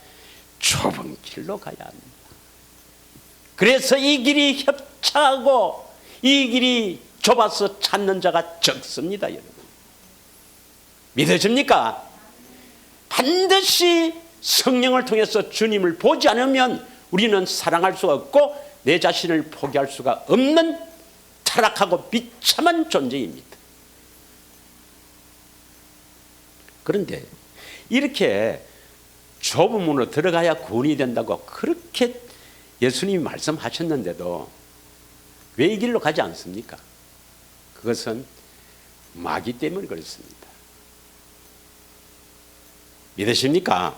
좁은 길로 가야 합니다. 그래서 이 길이 협차하고 이 길이 좁아서 찾는 자가 적습니다, 여러분. 믿으십니까? 반드시 성령을 통해서 주님을 보지 않으면 우리는 사랑할 수가 없고 내 자신을 포기할 수가 없는 타락하고 비참한 존재입니다. 그런데 이렇게 좁은 문으로 들어가야 구원이 된다고 그렇게 예수님이 말씀하셨는데도 왜 이 길로 가지 않습니까? 그것은 마귀 때문에 그렇습니다. 믿으십니까?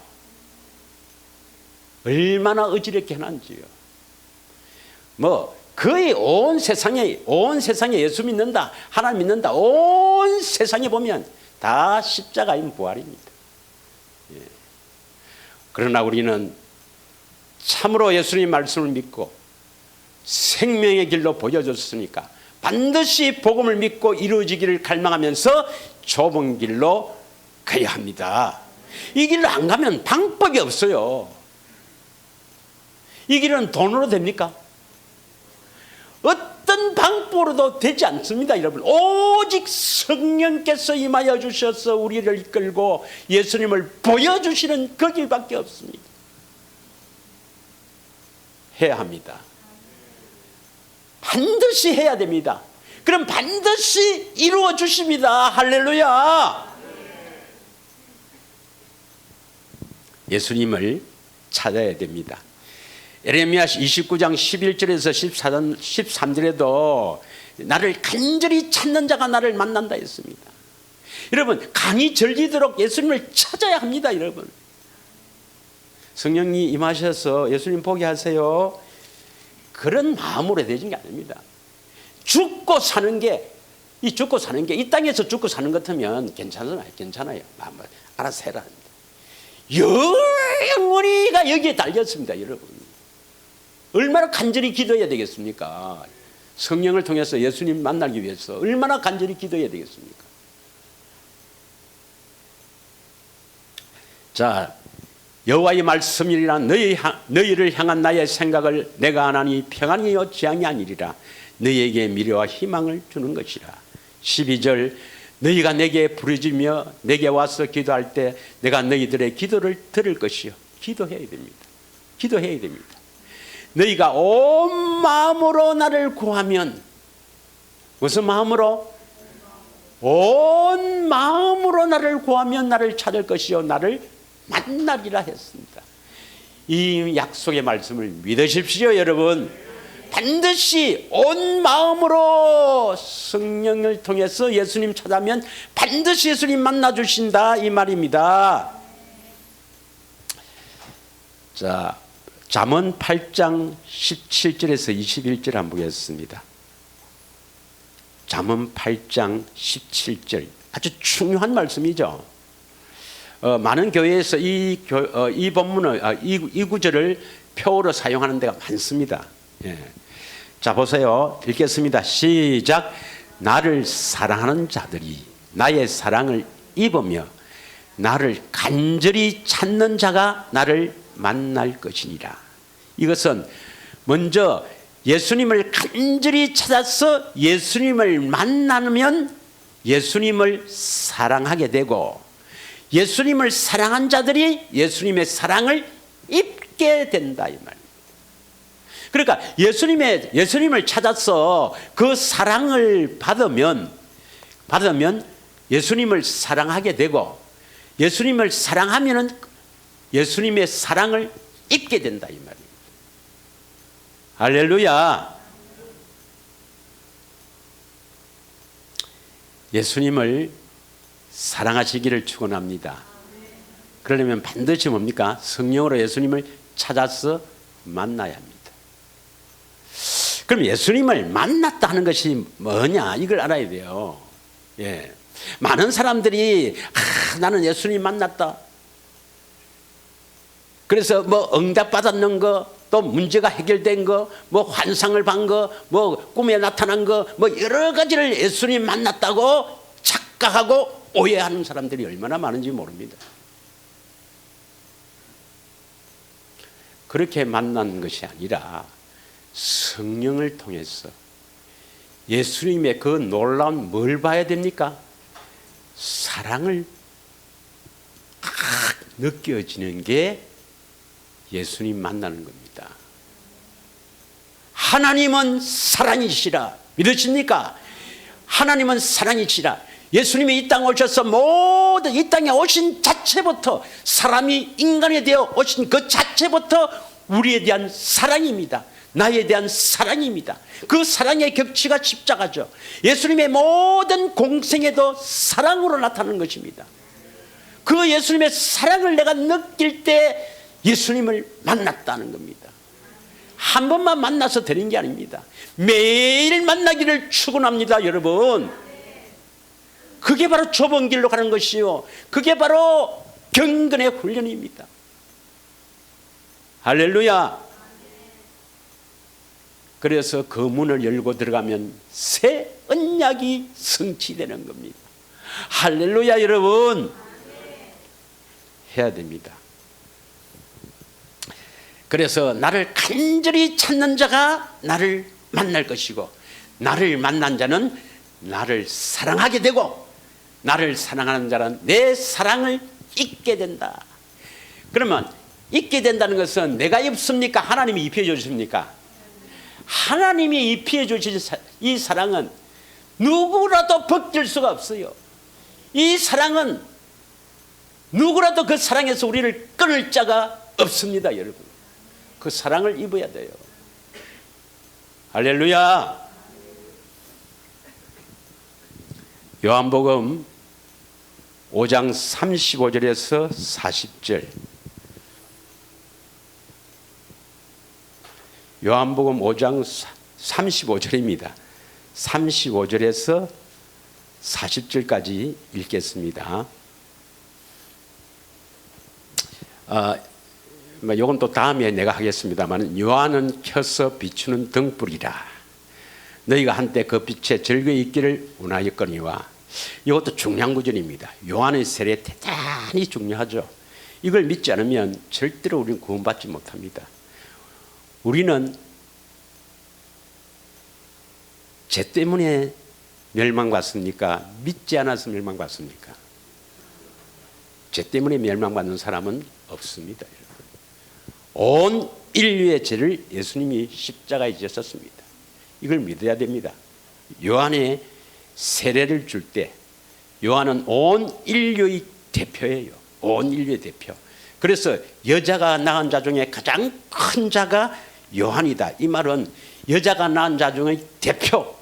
얼마나 어지럽게 하는지요. 뭐 거의 온 세상에 예수 믿는다, 하나님 믿는다, 온 세상에 보면 다 십자가인 부활입니다. 예. 그러나 우리는 참으로 예수님 말씀을 믿고 생명의 길로 보여줬으니까 반드시 복음을 믿고 이루어지기를 갈망하면서 좁은 길로 가야 합니다. 이 길로 안 가면 방법이 없어요. 이 길은 돈으로 됩니까? 어떤 방법으로도 되지 않습니다, 여러분. 오직 성령께서 임하여 주셔서 우리를 이끌고 예수님을 보여주시는 그 길밖에 없습니다. 해야 합니다. 반드시 해야 됩니다. 그럼 반드시 이루어 주십니다. 할렐루야. 예수님을 찾아야 됩니다. 예레미야 29장 11절에서 13절에도 나를 간절히 찾는 자가 나를 만난다 했습니다. 여러분, 강이 절기도록 예수님을 찾아야 합니다, 여러분. 성령이 임하셔서 예수님 보게 하세요. 그런 마음으로 되는 게 아닙니다. 죽고 사는 게 이 땅에서 죽고 사는 것 같으면 괜찮아요. 알아서 해라. 영원히가 여기에 달렸습니다, 여러분. 얼마나 간절히 기도해야 되겠습니까? 성령을 통해서 예수님 만나기 위해서 얼마나 간절히 기도해야 되겠습니까? 자, 여호와의 말씀이라 너희를 향한 나의 생각을 내가 아나니 평안이요 재앙이 아니리라. 너희에게 미래와 희망을 주는 것이라. 12절 너희가 내게 부르짖으며 내게 와서 기도할 때 내가 너희들의 기도를 들을 것이요. 기도해야 됩니다. 기도해야 됩니다. 너희가 온 마음으로 나를 구하면, 무슨 마음으로? 온 마음으로 나를 구하면 나를 찾을 것이요 나를 만나리라 했습니다. 이 약속의 말씀을 믿으십시오, 여러분. 반드시 온 마음으로 성령을 통해서 예수님 찾아면 반드시 예수님 만나 주신다, 이 말입니다. 자, 잠언 8장 17절에서 21절 한번 보겠습니다. 잠언 8장 17절, 아주 중요한 말씀이죠. 많은 교회에서 이 본문을, 이 구절을 표어로 사용하는 데가 많습니다. 예. 자, 보세요. 읽겠습니다. 시작. 나를 사랑하는 자들이 나의 사랑을 입으며 나를 간절히 찾는 자가 나를 만날 것이니라. 이것은 먼저 예수님을 간절히 찾아서 예수님을 만나면 예수님을 사랑하게 되고, 예수님을 사랑한 자들이 예수님의 사랑을 입게 된다, 이 말입니다. 그러니까 예수님을 찾아서 그 사랑을 받으면 예수님을 사랑하게 되고, 예수님을 사랑하면은 예수님의 사랑을 입게 된다, 이 말입니다. 할렐루야. 예수님을 사랑하시기를 축원합니다. 그러려면 반드시 뭡니까? 성령으로 예수님을 찾아서 만나야 합니다. 그럼 예수님을 만났다 하는 것이 뭐냐, 이걸 알아야 돼요. 예. 많은 사람들이 나는 예수님 만났다, 그래서 뭐 응답 받았는 거, 또 문제가 해결된 거, 뭐 환상을 본 거, 뭐 꿈에 나타난 거, 뭐 여러 가지를 예수님 만났다고 착각하고 오해하는 사람들이 얼마나 많은지 모릅니다. 그렇게 만난 것이 아니라 성령을 통해서 예수님의 그 놀라운 뭘 봐야 됩니까? 사랑을 느껴지는 게 예수님 만나는 겁니다. 하나님은 사랑이시라. 믿으십니까? 하나님은 사랑이시라. 예수님이 이 땅에 오셔서 모든 이 땅에 오신 자체부터, 사람이 인간이 되어 오신 그 자체부터 우리에 대한 사랑입니다. 나에 대한 사랑입니다. 그 사랑의 격치가 십자가죠. 예수님의 모든 공생애도 사랑으로 나타나는 것입니다. 그 예수님의 사랑을 내가 느낄 때 예수님을 만났다는 겁니다. 한 번만 만나서 되는 게 아닙니다. 매일 만나기를 축원합니다, 여러분. 그게 바로 좁은 길로 가는 것이요, 그게 바로 경건의 훈련입니다. 할렐루야. 그래서 그 문을 열고 들어가면 새 언약이 성취되는 겁니다. 할렐루야, 여러분. 해야 됩니다. 그래서 나를 간절히 찾는 자가 나를 만날 것이고, 나를 만난 자는 나를 사랑하게 되고, 나를 사랑하는 자는 내 사랑을 잊게 된다. 그러면 잊게 된다는 것은 내가 입습니까? 하나님이 입혀 주십니까? 하나님이 입혀 주신 이 사랑은 누구라도 벗길 수가 없어요. 이 사랑은 누구라도 그 사랑에서 우리를 끊을 자가 없습니다, 여러분. 그 사랑을 입어야 돼요. 할렐루야. 요한복음 5장 35절에서 40절. 요한복음 5장 35절입니다. 35절에서 40절까지 읽겠습니다. 이건 또 다음에 내가 하겠습니다만, 요한은 켜서 비추는 등불이라. 너희가 한때 그 빛에 즐거이 있기를 원하였거니와. 이것도 중요한 구절입니다. 요한의 세례 대단히 중요하죠. 이걸 믿지 않으면 절대로 우리는 구원받지 못합니다. 우리는 죄 때문에 멸망받습니까? 믿지 않아서 멸망받습니까? 죄 때문에 멸망받는 사람은 없습니다, 여러분. 온 인류의 죄를 예수님이 십자가에 지셨습니다. 이걸 믿어야 됩니다. 요한의 세례를 줄 때 요한은 온 인류의 대표예요. 온 인류의 대표. 그래서 여자가 낳은 자 중에 가장 큰 자가 요한이다. 이 말은 여자가 낳은 자 중의 대표,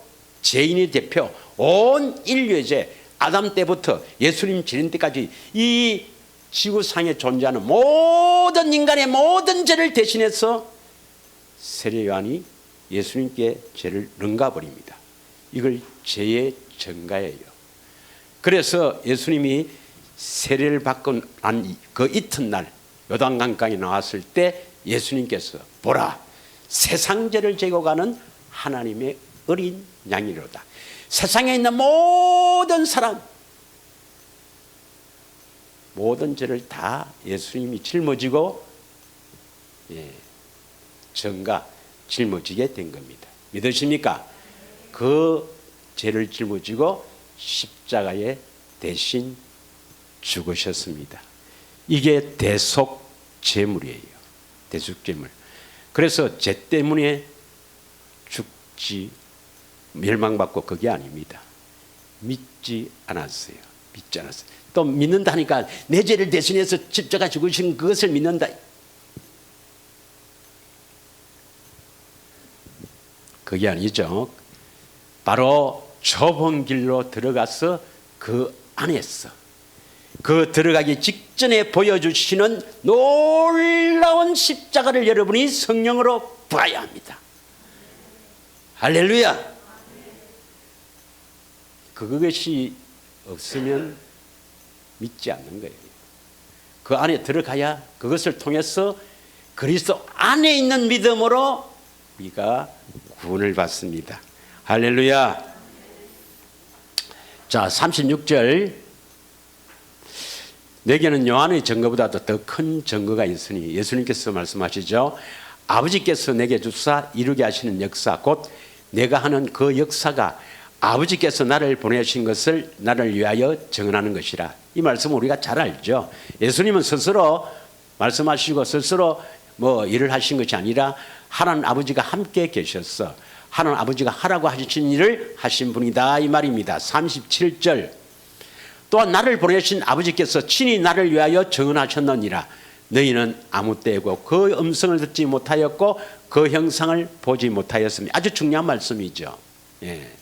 죄인의 대표, 온 인류의 죄, 아담 때부터 예수님 지는 때까지 이 지구상에 존재하는 모든 인간의 모든 죄를 대신해서 세례 요한이 예수님께 죄를 능가버립니다. 이걸 죄의 전가예요. 그래서 예수님이 세례를 받고 난 그 이튿날 요단강가에 나왔을 때 예수님께서 보라, 세상 죄를 지고 가는 하나님의 어린 양이로다. 세상에 있는 모든 사람, 모든 죄를 다 예수님이 짊어지고 전가 짊어지게 된 겁니다. 믿으십니까? 그 죄를 짊어지고 십자가에 대신 죽으셨습니다. 이게 대속죄물이에요. 대속죄물. 그래서 죄 때문에 죽지, 멸망받고 그게 아닙니다. 믿지 않았어요. 믿지 않았어요. 또 믿는다니까 내 죄를 대신해서 십자가 죽으신 그것을 믿는다. 그게 아니죠. 바로 좁은 길로 들어가서 그 안에서 그 들어가기 직전에 보여주시는 놀라운 십자가를 여러분이 성령으로 봐야 합니다. 할렐루야. 그것이 없으면 믿지 않는 거예요. 그 안에 들어가야 그것을 통해서 그리스도 안에 있는 믿음으로 우리가 구원을 받습니다. 할렐루야. 자, 36절. 내게는 요한의 증거보다도 더 큰 증거가 있으니 예수님께서 말씀하시죠. 아버지께서 내게 주사 이루게 하시는 역사, 곧 내가 하는 그 역사가 아버지께서 나를 보내신 것을 나를 위하여 증언하는 것이라. 이 말씀은 우리가 잘 알죠. 예수님은 스스로 말씀하시고 스스로 뭐 일을 하신 것이 아니라 하나님 아버지가 함께 계셨어. 하나님 아버지가 하라고 하신 일을 하신 분이다 이 말입니다. 37절. 또한 나를 보내신 아버지께서 친히 나를 위하여 증언하셨느니라. 너희는 아무 때고 그 음성을 듣지 못하였고 그 형상을 보지 못하였습니다. 아주 중요한 말씀이죠. 예.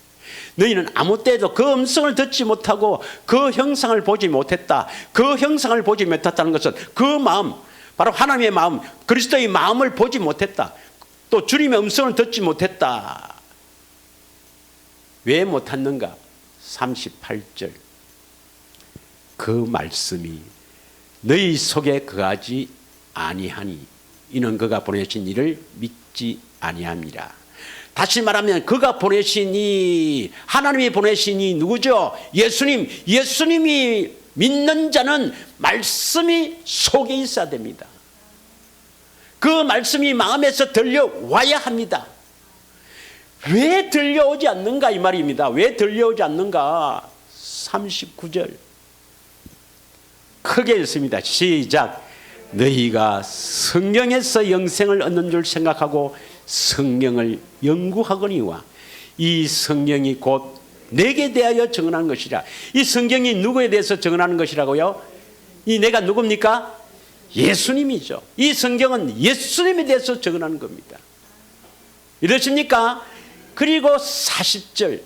너희는 아무 때도 그 음성을 듣지 못하고 그 형상을 보지 못했다. 그 형상을 보지 못했다는 것은 그 마음, 바로 하나님의 마음, 그리스도의 마음을 보지 못했다. 또 주님의 음성을 듣지 못했다. 왜 못했는가? 38절. 그 말씀이 너희 속에 거하지 아니하니 이는 그가 보내신 이를 믿지 아니함이라. 다시 말하면 그가 보내신 이 하나님이 보내신 이 누구죠? 예수님. 예수님이 믿는 자는 말씀이 속에 있어야 됩니다. 그 말씀이 마음에서 들려와야 합니다. 왜 들려오지 않는가 이 말입니다. 왜 들려오지 않는가? 39절 크게 읽습니다. 시작. 너희가 성경에서 영생을 얻는 줄 생각하고 성경을 연구하거니와 이 성경이 곧 내게 대하여 증언하는 것이라. 이 성경이 누구에 대해서 증언하는 것이라고요? 이 내가 누굽니까? 예수님이죠. 이 성경은 예수님에 대해서 증언하는 겁니다. 이러십니까? 그리고 40절.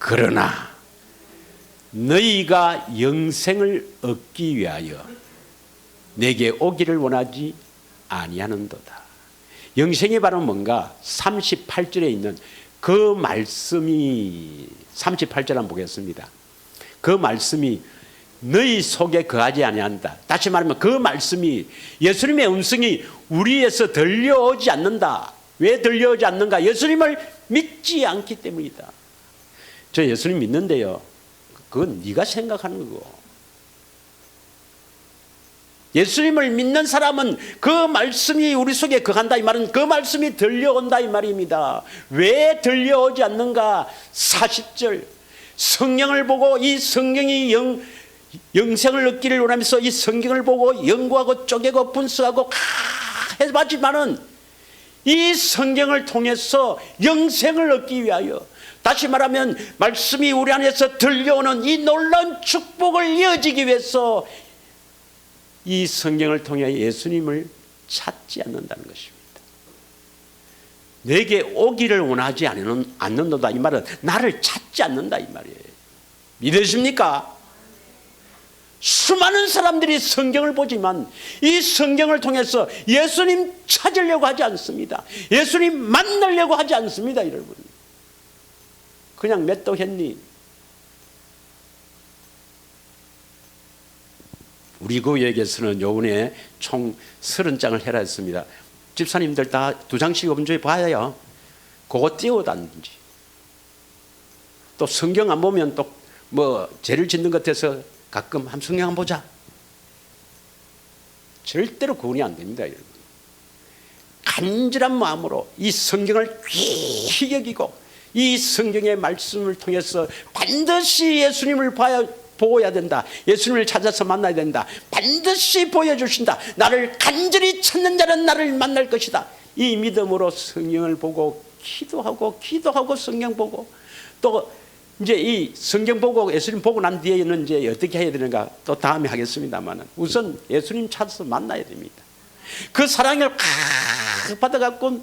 그러나 너희가 영생을 얻기 위하여 내게 오기를 원하지 아니하는도다. 영생의 바로 뭔가? 38절에 있는 그 말씀이 38절 한번 보겠습니다. 그 말씀이 너희 속에 거하지 아니한다. 다시 말하면 그 말씀이 예수님의 음성이 우리에서 들려오지 않는다. 왜 들려오지 않는가? 예수님을 믿지 않기 때문이다. 저 예수님 믿는데요. 그건 네가 생각하는 거고. 예수님을 믿는 사람은 그 말씀이 우리 속에 거한다 이 말은 그 말씀이 들려온다 이 말입니다. 왜 들려오지 않는가? 40절. 성령을 보고 이 성경이 영생을 얻기를 원하면서 이 성경을 보고 연구하고 쪼개고 분석하고 해봤지만은 이 성경을 통해서 영생을 얻기 위하여, 다시 말하면 말씀이 우리 안에서 들려오는 이 놀라운 축복을 이어지기 위해서 이 성경을 통해 예수님을 찾지 않는다는 것입니다. 내게 오기를 원하지 않는다 이 말은 나를 찾지 않는다 이 말이에요. 믿으십니까? 수많은 사람들이 성경을 보지만 이 성경을 통해서 예수님 찾으려고 하지 않습니다. 예수님 만나려고 하지 않습니다. 여러분, 그냥 맷도 했니? 우리 교회에서는 요번에 총 30장을 해라 했습니다. 집사님들 다 2장씩 엄조해 봐야 그거 띄워다는지, 또 성경 안 보면 또 뭐 죄를 짓는 것 같아서 가끔 한 성경 안 보자. 절대로 구원이 안 됩니다. 여러분, 간절한 마음으로 이 성경을 귀히 여기고 이 성경의 말씀을 통해서 반드시 예수님을 보아야 된다. 예수님을 찾아서 만나야 된다. 반드시 보여주신다. 나를 간절히 찾는 자는 나를 만날 것이다. 이 믿음으로 성경을 보고 기도하고 성경 보고, 또 이제 이 성경 보고 예수님 보고 난 뒤에는 이제 어떻게 해야 되는가 또 다음에 하겠습니다만, 우선 예수님 찾아서 만나야 됩니다. 그 사랑을 받아갖고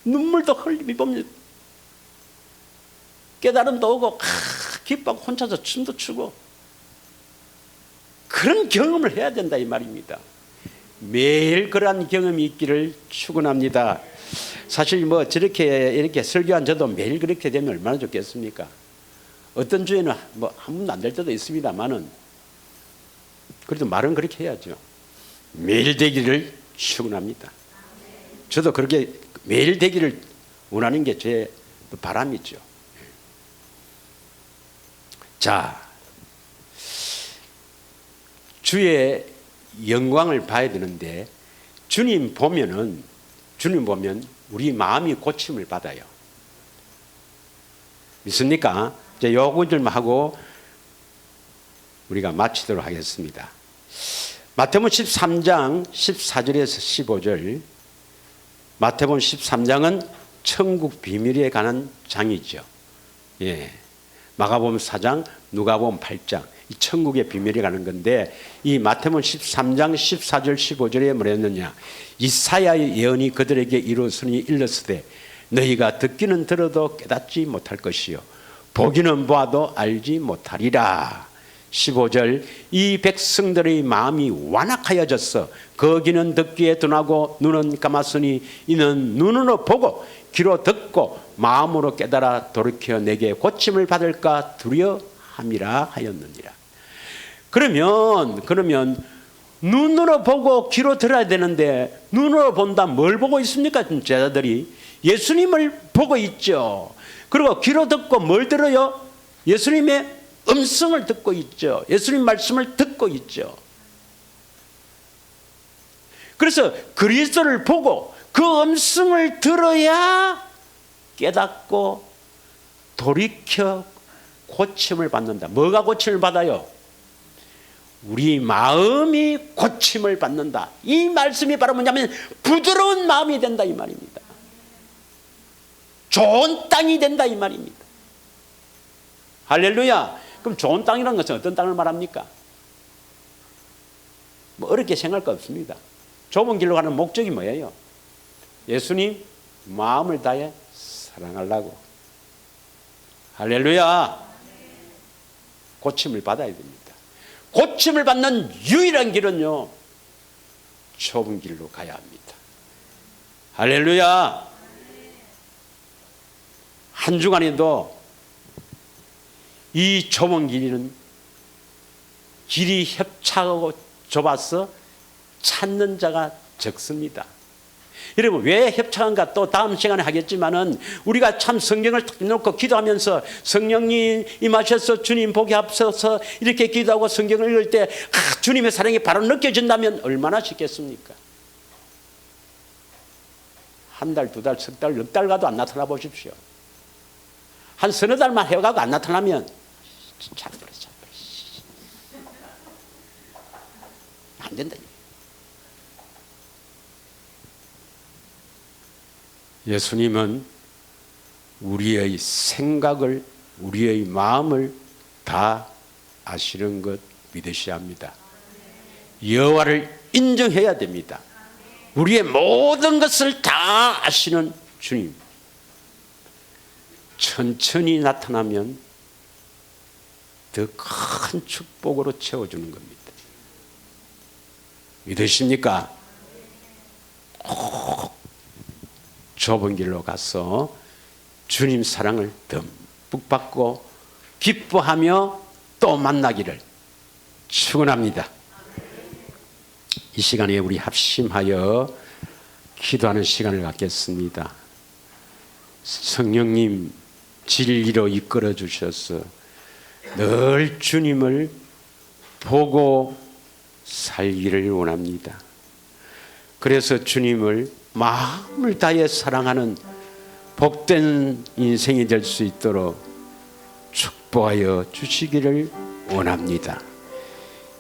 눈물도 흘리며 보면 깨달음도 오고 기뻐하고 혼자서 춤도 추고 그런 경험을 해야 된다 이 말입니다. 매일 그러한 경험이 있기를 축원합니다. 사실 뭐 저렇게 이렇게 설교한 저도 매일 그렇게 되면 얼마나 좋겠습니까? 어떤 주에는 뭐 한 번도 안 될 때도 있습니다만은 그래도 말은 그렇게 해야죠. 매일 되기를 축원합니다. 저도 그렇게 매일 되기를 원하는 게 제 바람이죠. 자, 주의 영광을 봐야 되는데 주님 보면 우리 마음이 고침을 받아요. 믿습니까? 이제 요 구절만 하고 우리가 마치도록 하겠습니다. 마태복음 13장 14절에서 15절. 마태복음 13장은 천국 비밀에 관한 장이죠. 예. 마가복음 4장, 누가복음 8장, 이 천국의 비밀에 가는 건데, 이 마태복음 13장 14절 15절에 뭐랬느냐? 이사야의 예언이 그들에게 이루어서니 일렀으되 너희가 듣기는 들어도 깨닫지 못할 것이요 보기는 보아도 알지 못하리라. 15절, 이 백성들의 마음이 완악하여졌어 거기는 듣기에 둔하고 눈은 감았으니 이는 눈으로 보고 귀로 듣고 마음으로 깨달아 돌이켜 내게 고침을 받을까 두려함이라 하였느니라. 그러면 눈으로 보고 귀로 들어야 되는데, 눈으로 본다 뭘 보고 있습니까? 제자들이 예수님을 보고 있죠. 그리고 귀로 듣고 뭘 들어요? 예수님의 음성을 듣고 있죠. 예수님 말씀을 듣고 있죠. 그래서 그리스도를 보고 그 음성을 들어야 깨닫고 돌이켜 고침을 받는다. 뭐가 고침을 받아요? 우리 마음이 고침을 받는다. 이 말씀이 바로 뭐냐면 부드러운 마음이 된다 이 말입니다. 좋은 땅이 된다 이 말입니다. 할렐루야. 그럼 좋은 땅이라는 것은 어떤 땅을 말합니까? 뭐 어렵게 생각할 거 없습니다. 좁은 길로 가는 목적이 뭐예요? 예수님 마음을 다해 사랑하려고. 할렐루야. 고침을 받아야 됩니다. 고침을 받는 유일한 길은요, 좁은 길로 가야 합니다. 할렐루야. 한 주간에도 이 좁은 길이 협착하고 좁아서 찾는 자가 적습니다. 여러분, 왜 협착한가 또 다음 시간에 하겠지만은, 우리가 참 성경을 딱 놓고 기도하면서 성령님 임하셔서 주님 보게 앞서서 이렇게 기도하고 성경을 읽을 때 주님의 사랑이 바로 느껴진다면 얼마나 쉽겠습니까? 한 달, 두 달, 석 달, 넉 달 가도 안 나타나 보십시오. 한 서너 달만 해가도 안 나타나면 안 된다. 예수님은 우리의 생각을, 우리의 마음을 다 아시는 것 믿으셔야 합니다. 여호와를 인정해야 됩니다. 우리의 모든 것을 다 아시는 주님, 천천히 나타나면 더 큰 축복으로 채워주는 겁니다. 믿으십니까? 꼭 좁은 길로 가서 주님 사랑을 듬뿍 받고 기뻐하며 또 만나기를 축원합니다. 이 시간에 우리 합심하여 기도하는 시간을 갖겠습니다. 성령님 진리로 이끌어 주셔서 늘 주님을 보고 살기를 원합니다. 그래서 주님을 마음을 다해 사랑하는 복된 인생이 될 수 있도록 축복하여 주시기를 원합니다.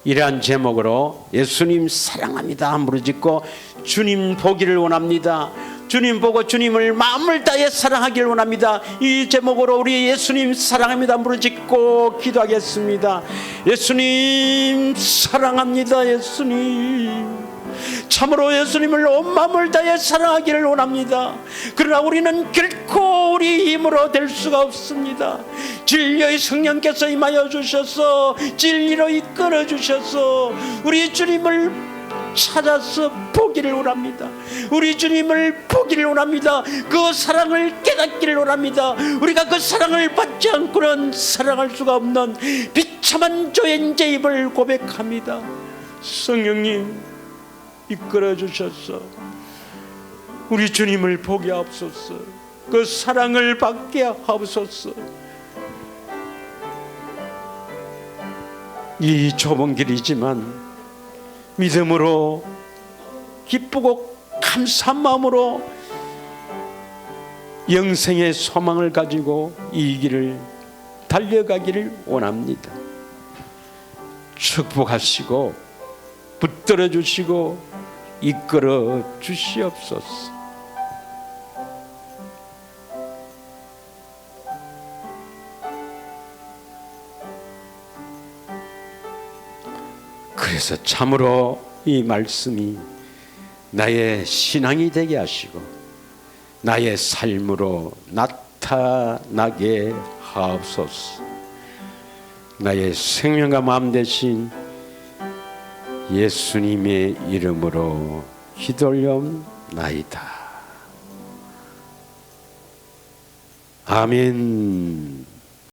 이러한 제목으로 예수님 사랑합니다 부르짖고 주님 보기를 원합니다. 주님 보고 주님을 마음을 다해 사랑하기를 원합니다. 이 제목으로 우리 예수님 사랑합니다 부르짖고 기도하겠습니다. 예수님 사랑합니다. 예수님 참으로 예수님을 온 마음을 다해 사랑하기를 원합니다. 그러나 우리는 결코 우리 힘으로 될 수가 없습니다. 진리의 성령께서 임하여 주셔서 진리로 이끌어 주셔서 우리 주님을 찾아서 보기를 원합니다. 우리 주님을 보기를 원합니다. 그 사랑을 깨닫기를 원합니다. 우리가 그 사랑을 받지 않고는 사랑할 수가 없는 비참한 죄인임을 고백합니다. 성령님 이끌어 주셔서 우리 주님을 보게 하옵소서. 그 사랑을 받게 하옵소서. 이 좁은 길이지만 믿음으로 기쁘고 감사한 마음으로 영생의 소망을 가지고 이 길을 달려가기를 원합니다. 축복하시고 붙들어 주시고 이끌어 주시옵소서. 그래서 참으로 이 말씀이 나의 신앙이 되게 하시고 나의 삶으로 나타나게 하옵소서. 나의 생명과 마음 되신 예수님의 이름으로 기도올려옵나이다. 아멘.